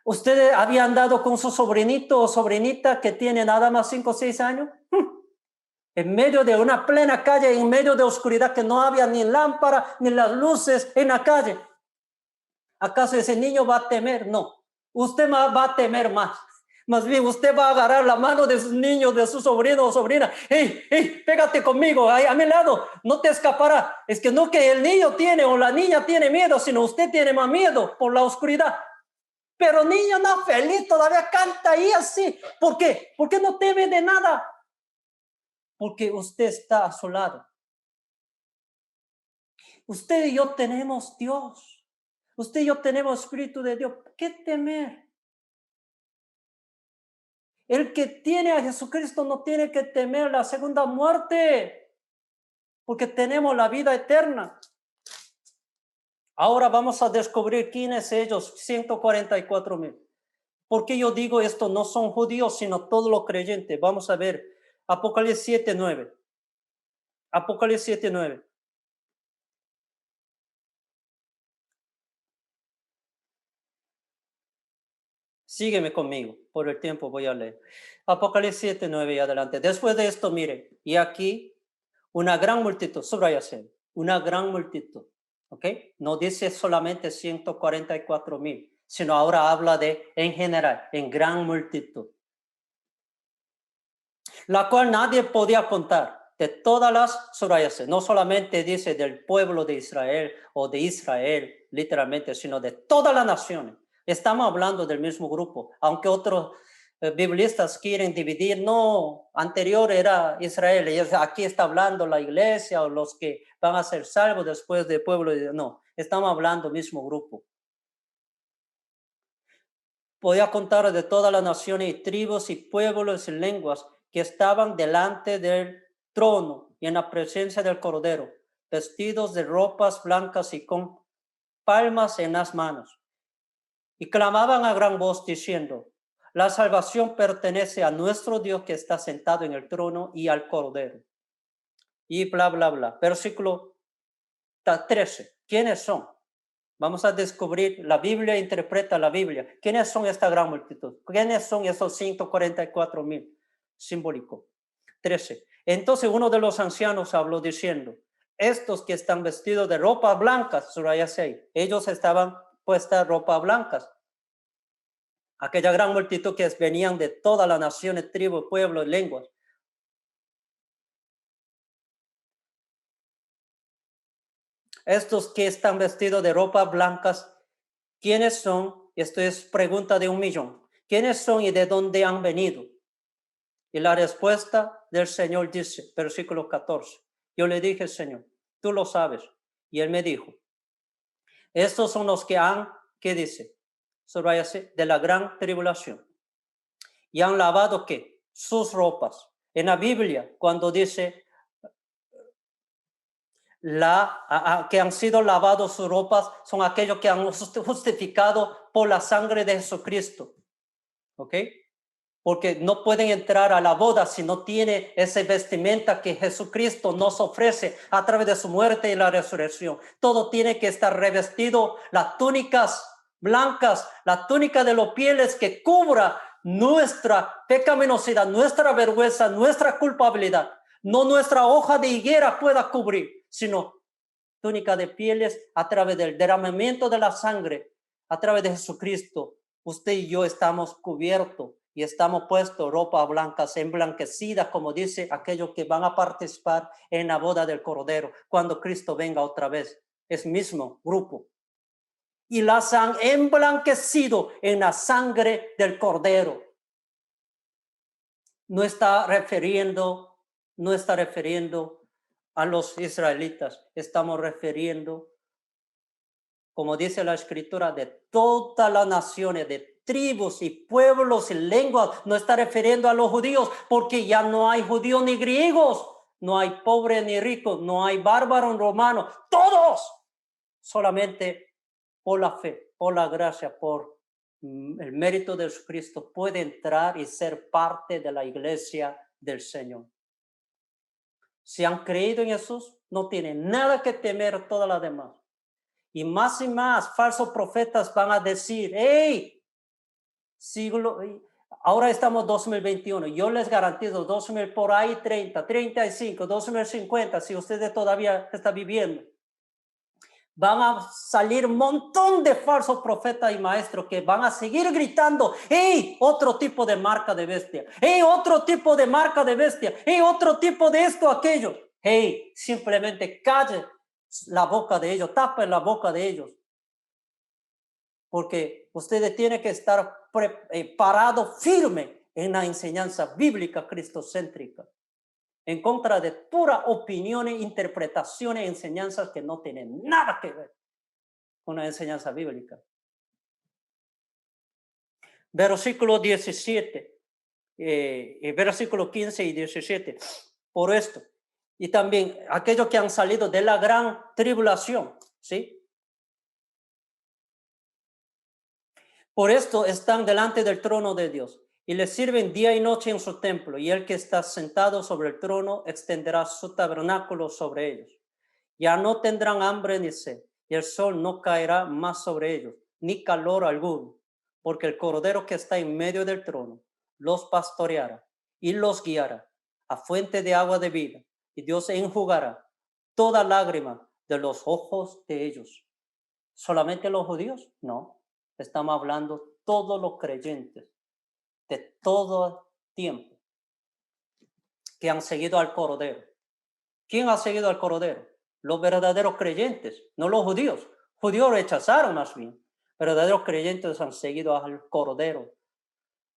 ¿Ustedes habían andado con su sobrinito o sobrinita que tiene nada más 5 o 6 años? En medio de una plena calle, en medio de oscuridad, que no había ni lámpara ni las luces en la calle. ¿Acaso ese niño va a temer? No. Usted va a temer más. Más bien, usted va a agarrar la mano de sus niños, de su sobrino o sobrina. ¡Hey, pégate conmigo, ahí a mi lado! No te escapará. Es que no que el niño tiene o la niña tiene miedo, sino usted tiene más miedo por la oscuridad. Pero niño no feliz, todavía canta ahí así. ¿Por qué? Porque no teme de nada. Porque usted está a su lado. Usted y yo tenemos Dios. Usted y yo tenemos Espíritu de Dios. ¿Qué temer? El que tiene a Jesucristo no tiene que temer la segunda muerte, porque tenemos la vida eterna. Ahora vamos a descubrir quiénes ellos, 144,000. ¿Por qué yo digo esto? No son judíos, sino todos los creyentes. Vamos a ver Apocalipsis 7:9. Apocalipsis 7:9. Sígueme conmigo, por el tiempo voy a leer. Apocalipsis 7:9 y adelante. Después de esto, mire, y aquí una gran multitud, subrayase, una gran multitud, ¿ok? No dice solamente 144,000, sino ahora habla de en general, en gran multitud, la cual nadie podía contar, de todas las, subrayase, no solamente dice del pueblo de Israel o de Israel, literalmente, sino de todas las naciones. Estamos hablando del mismo grupo, aunque otros biblistas quieren dividir, no, anterior era Israel, y aquí está hablando la iglesia o los que van a ser salvos después del pueblo, no, estamos hablando del mismo grupo. podía contar de todas las naciones y tribus y pueblos y lenguas que estaban delante del trono y en la presencia del Cordero, vestidos de ropas blancas y con palmas en las manos. Y clamaban a gran voz diciendo, la salvación pertenece a nuestro Dios que está sentado en el trono y al Cordero. Y bla, bla, bla. Versículo 13. ¿Quiénes son? Vamos a descubrir, la Biblia interpreta la Biblia. ¿Quiénes son esta gran multitud? ¿Quiénes son esos 144,000? Simbólico. 13. Entonces uno de los ancianos habló diciendo, estos que están vestidos de ropas blancas, Suraya 6, ellos estaban puestas ropas blancas. Aquella gran multitud que venían de todas las naciones, tribus, pueblos, lenguas. Estos que están vestidos de ropas blancas, ¿quiénes son? Esto es pregunta de 1,000,000. ¿Quiénes son y de dónde han venido? Y la respuesta del Señor dice, versículo 14. Yo le dije, Señor, tú lo sabes. Y él me dijo, estos son los que han, ¿qué dice? De la gran tribulación. Y han lavado, ¿qué? Sus ropas. En la Biblia, cuando dice que han sido lavados sus ropas, son aquellos que han justificado por la sangre de Jesucristo. ¿Ok? Porque no pueden entrar a la boda si no tiene esa vestimenta que Jesucristo nos ofrece a través de su muerte y la resurrección. Todo tiene que estar revestido, las túnicas blancas, la túnica de los pieles que cubra nuestra pecaminosidad, nuestra vergüenza, nuestra culpabilidad. No nuestra hoja de higuera pueda cubrir, sino túnica de pieles a través del derramamiento de la sangre, a través de Jesucristo. Usted y yo estamos cubiertos y estamos puestos ropas blancas, emblanquecidas, como dice aquellos que van a participar en la boda del Cordero, cuando Cristo venga otra vez. Es mismo grupo. Y las han emblanquecido en la sangre del Cordero. No está refiriendo a los israelitas, estamos refiriendo, como dice la escritura, de todas las naciones, de tribus y pueblos y lenguas. No está refiriendo a los judíos, porque ya no hay judíos ni griegos, no hay pobres ni ricos, no hay bárbaros ni romanos, todos, solamente por la fe, por la gracia, por el mérito de Jesucristo, puede entrar y ser parte de la iglesia del Señor. Si han creído en Jesús, no tienen nada que temer todas las demás. Y más falsos profetas van a decir, hey, ahora estamos 2021, yo les garantizo 2000 por ahí 30, 35, 2050, si ustedes todavía están viviendo. Van a salir un montón de falsos profetas y maestros que van a seguir gritando, hey, otro tipo de marca de bestia, hey, otro tipo de marca de bestia, hey, otro tipo de esto, aquello. Hey, simplemente calle la boca de ellos, tapen la boca de ellos. Porque ustedes tienen que estar parados firme en la enseñanza bíblica cristocéntrica, en contra de pura opiniones, interpretaciones, enseñanzas que no tienen nada que ver con la enseñanza bíblica. Versículo 17, versículo 15 y 17. Por esto, y también aquellos que han salido de la gran tribulación, ¿sí? Por esto están delante del trono de Dios y le sirven día y noche en su templo, y el que está sentado sobre el trono extenderá su tabernáculo sobre ellos. Ya no tendrán hambre ni sed, y el sol no caerá más sobre ellos, ni calor alguno, porque el Cordero que está en medio del trono los pastoreará y los guiará a fuente de agua de vida, y Dios enjugará toda lágrima de los ojos de ellos. ¿Solamente los judíos? No, estamos hablando todos los creyentes de todo tiempo que han seguido al Cordero. ¿Quién ha seguido al Cordero? Los verdaderos creyentes, no los judíos. Judíos rechazaron más bien. Verdaderos creyentes han seguido al Cordero,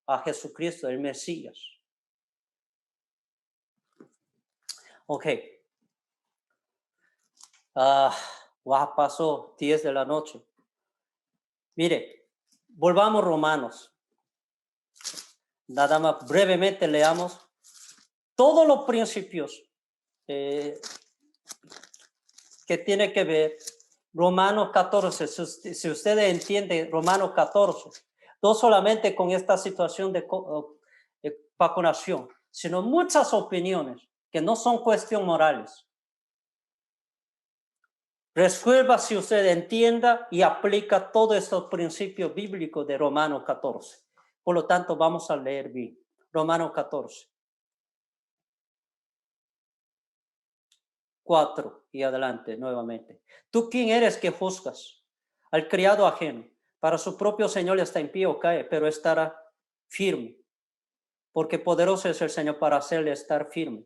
a Jesucristo, el Mesías. Ok. Pasó 10 de la noche. Mire, volvamos a Romanos. nada más brevemente leamos todos los principios que tiene que ver Romanos 14. Si ustedes entienden Romanos 14, no solamente con esta situación de vacunación, sino muchas opiniones que no son cuestiones morales. Resuelva si usted entienda y aplica todos estos principios bíblicos de Romanos 14. Por lo tanto, vamos a leer bien. Romanos 14. 4 y adelante nuevamente. ¿Tú quién eres que juzgas? Al criado ajeno. Para su propio Señor está en pie o cae, pero estará firme. Porque poderoso es el Señor para hacerle estar firme.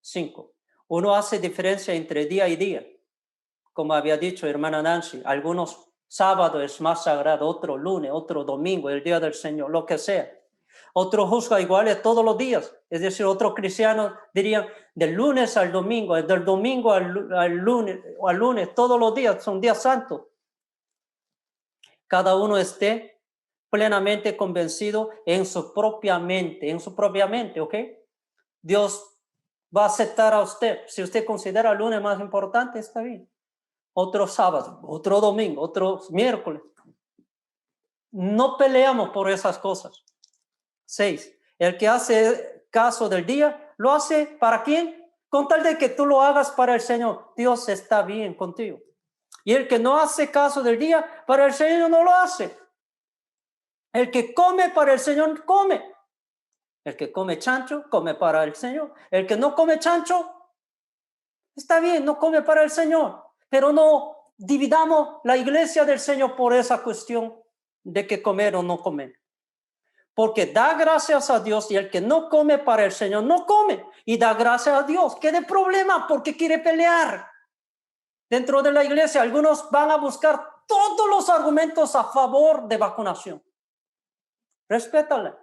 5. Uno hace diferencia entre día y día. Como había dicho hermana Nancy, algunos sábados es más sagrado, otro lunes, otro domingo, el día del Señor, lo que sea. Otro juzga iguales todos los días. Es decir, otros cristianos dirían del lunes al domingo, del domingo al lunes, todos los días son días santos. Cada uno esté plenamente convencido en su propia mente, ¿ok? Dios va a aceptar a usted. Si usted considera el lunes más importante, está bien. Otro sábado, otro domingo, otro miércoles. No peleamos por esas cosas. 6. El que hace caso del día, ¿lo hace para quién? Con tal de que tú lo hagas para el Señor. Dios está bien contigo. Y el que no hace caso del día, para el Señor no lo hace. El que come para el Señor, come. El que come chancho, come para el Señor. El que no come chancho, está bien, no come para el Señor. Pero no dividamos la iglesia del Señor por esa cuestión de que comer o no comer. Porque da gracias a Dios y el que no come para el Señor no come y da gracias a Dios. ¿Qué de problema? Porque quiere pelear. Dentro de la iglesia algunos van a buscar todos los argumentos a favor de vacunación. Respétale.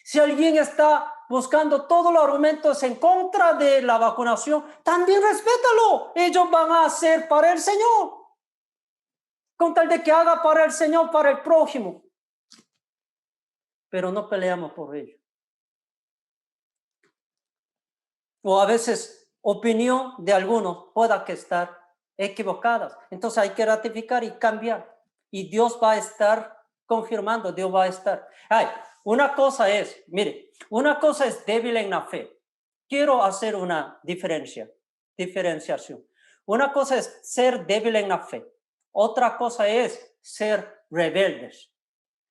Si alguien está buscando todos los argumentos en contra de la vacunación, también respétalo. Ellos van a hacer para el Señor. Con tal de que haga para el Señor, para el prójimo. Pero no peleamos por ello. O a veces opinión de algunos pueda que estar equivocadas. Entonces hay que ratificar y cambiar. Y Dios va a estar confirmando, Dios va a estar. Una cosa es, mire, una cosa es débil en la fe. Quiero hacer una diferenciación. Una cosa es ser débil en la fe. Otra cosa es ser rebeldes.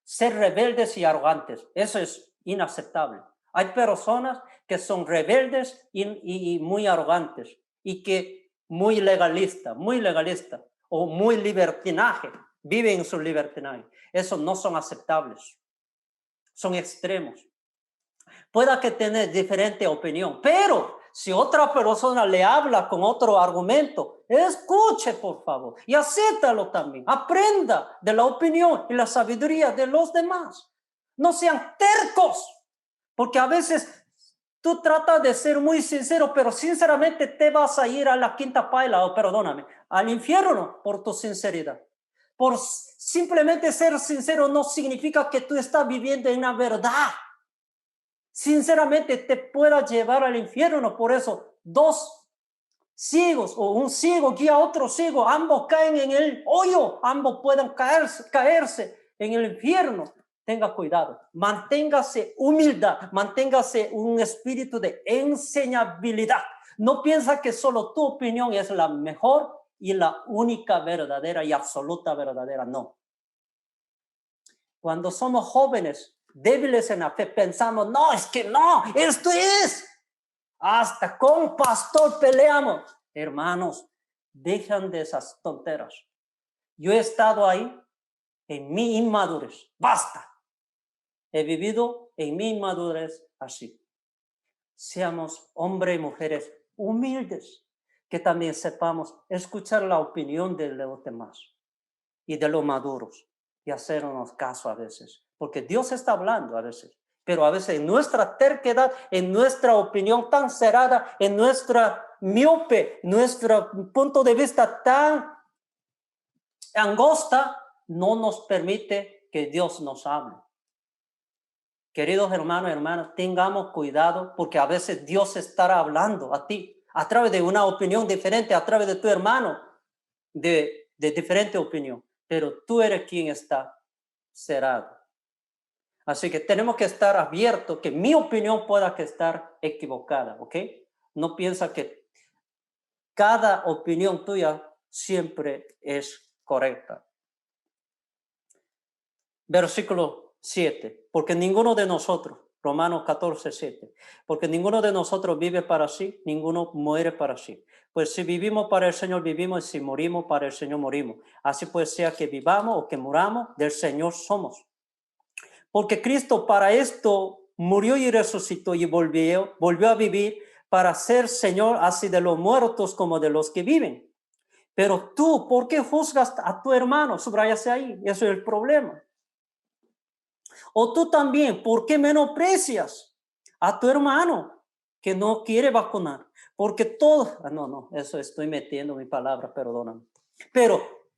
Ser rebeldes y arrogantes. Eso es inaceptable. Hay personas que son rebeldes y muy arrogantes y que muy legalista o muy libertinaje, viven en su libertinaje. Esos no son aceptables. Son extremos. Pueda que tenga diferente opinión, pero si otra persona le habla con otro argumento, escuche por favor y acéptalo también. Aprenda de la opinión y la sabiduría de los demás. No sean tercos, porque a veces tú tratas de ser muy sincero, pero sinceramente te vas a ir a la quinta paila, o perdóname, al infierno por tu sinceridad. Por simplemente ser sincero no significa que tú estás viviendo en la verdad. Sinceramente te pueda llevar al infierno. Por eso, dos ciegos o un ciego guía a otro ciego, ambos caen en el hoyo, ambos pueden caerse en el infierno. Tenga cuidado, manténgase humildad, manténgase un espíritu de enseñabilidad. No piensa que solo tu opinión es la mejor y la única verdadera y absoluta verdadera, no. Cuando somos jóvenes, débiles en la fe, pensamos, no, es que no, esto es. Hasta con pastor peleamos. Hermanos, dejan de esas tonteras. Yo he estado ahí en mi inmadurez. Basta. He vivido en mi inmadurez así. Seamos hombres y mujeres humildes, que también sepamos escuchar la opinión de los demás y de los maduros y hacernos caso a veces. Porque Dios está hablando a veces, pero a veces en nuestra terquedad, en nuestra opinión tan cerrada, en nuestra miope, nuestro punto de vista tan angosta, no nos permite que Dios nos hable. Queridos hermanos y hermanas, tengamos cuidado porque a veces Dios estará hablando a ti a través de una opinión diferente, a través de tu hermano de diferente opinión, pero tú eres quien está cerrado. Así que tenemos que estar abiertos, que mi opinión pueda que estar equivocada, ¿ok? No piensa que cada opinión tuya siempre es correcta. Versículo 7, porque ninguno de nosotros, Romanos 14, 7, porque ninguno de nosotros vive para sí, ninguno muere para sí. Pues si vivimos para el Señor, vivimos, y si morimos para el Señor, morimos. Así pues, sea que vivamos o que muramos, del Señor somos. Porque Cristo para esto murió y resucitó y volvió a vivir para ser Señor así de los muertos como de los que viven. Pero tú, ¿por qué juzgas a tu hermano? Subrayase ahí, eso es el problema. O tú también, ¿por qué menosprecias a tu hermano que no quiere vacunar? Porque todo, eso estoy metiendo mi palabra, perdóname. Pero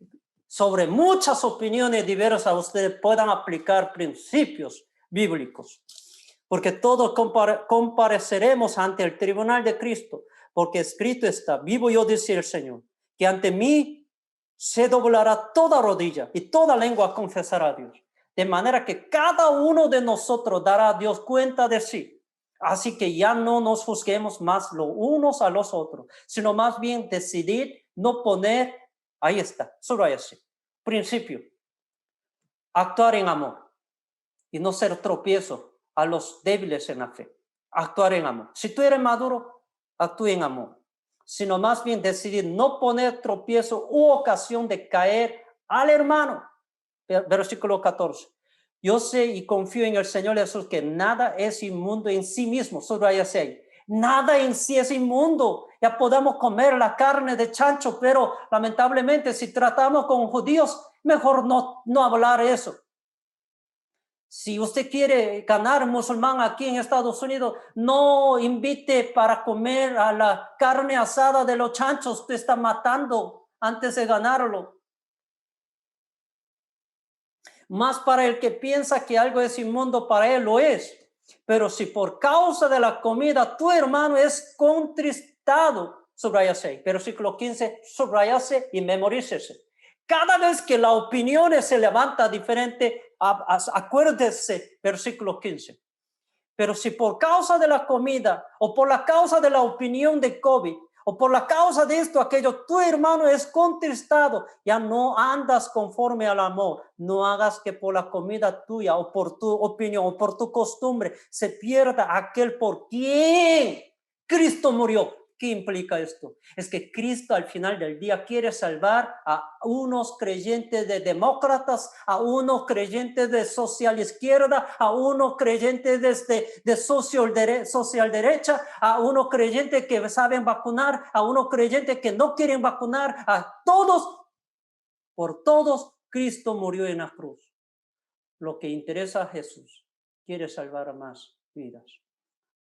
sobre muchas opiniones diversas ustedes puedan aplicar principios bíblicos. Porque todos compareceremos ante el tribunal de Cristo. Porque escrito está, vivo yo, dice el Señor, que ante mí se doblará toda rodilla y toda lengua confesará a Dios. De manera que cada uno de nosotros dará a Dios cuenta de sí. Así que ya no nos juzguemos más los unos a los otros, sino más bien decidir no poner, ahí está, solo ahí así. Principio, actuar en amor y no ser tropiezo a los débiles en la fe. Actuar en amor. Si tú eres maduro, actúa en amor, sino más bien decidir no poner tropiezo u ocasión de caer al hermano. Versículo 14. Yo sé y confío en el Señor Jesús que nada es inmundo en sí mismo. Solo hay así. Nada en sí es inmundo. Ya podemos comer la carne de chancho, pero lamentablemente si tratamos con judíos, mejor no hablar eso. Si usted quiere ganar musulmán aquí en Estados Unidos, no invite para comer a la carne asada de los chanchos. Usted está matando antes de ganarlo. Más para el que piensa que algo es inmundo, para él lo es. Pero si por causa de la comida tu hermano es contristado, subrayase. Versículo 15, subrayase y memorícese. Cada vez que la opinión se levanta diferente, acuérdese, versículo 15. Pero si por causa de la comida o por la causa de la opinión de COVID o por la causa de esto, aquello, tu hermano es contristado, ya no andas conforme al amor. No hagas que por la comida tuya o por tu opinión o por tu costumbre se pierda aquel por quien Cristo murió. ¿Qué implica esto? Es que Cristo al final del día quiere salvar a unos creyentes de demócratas, a unos creyentes de social izquierda, a unos creyentes de social derecha, a unos creyentes que saben vacunar, a unos creyentes que no quieren vacunar, a todos, por todos Cristo murió en la cruz. Lo que interesa a Jesús, quiere salvar a más vidas.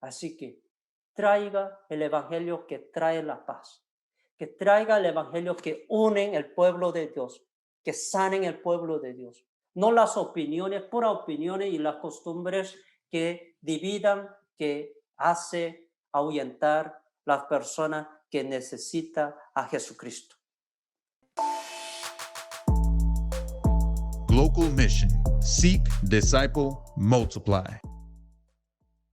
Así que traiga el evangelio que trae la paz, que traiga el evangelio que une el pueblo de Dios, que sanen el pueblo de Dios. No las opiniones, puras opiniones y las costumbres que dividan, que hace ahuyentar las personas que necesitan a Jesucristo. Global Mission. Seek, disciple, multiply.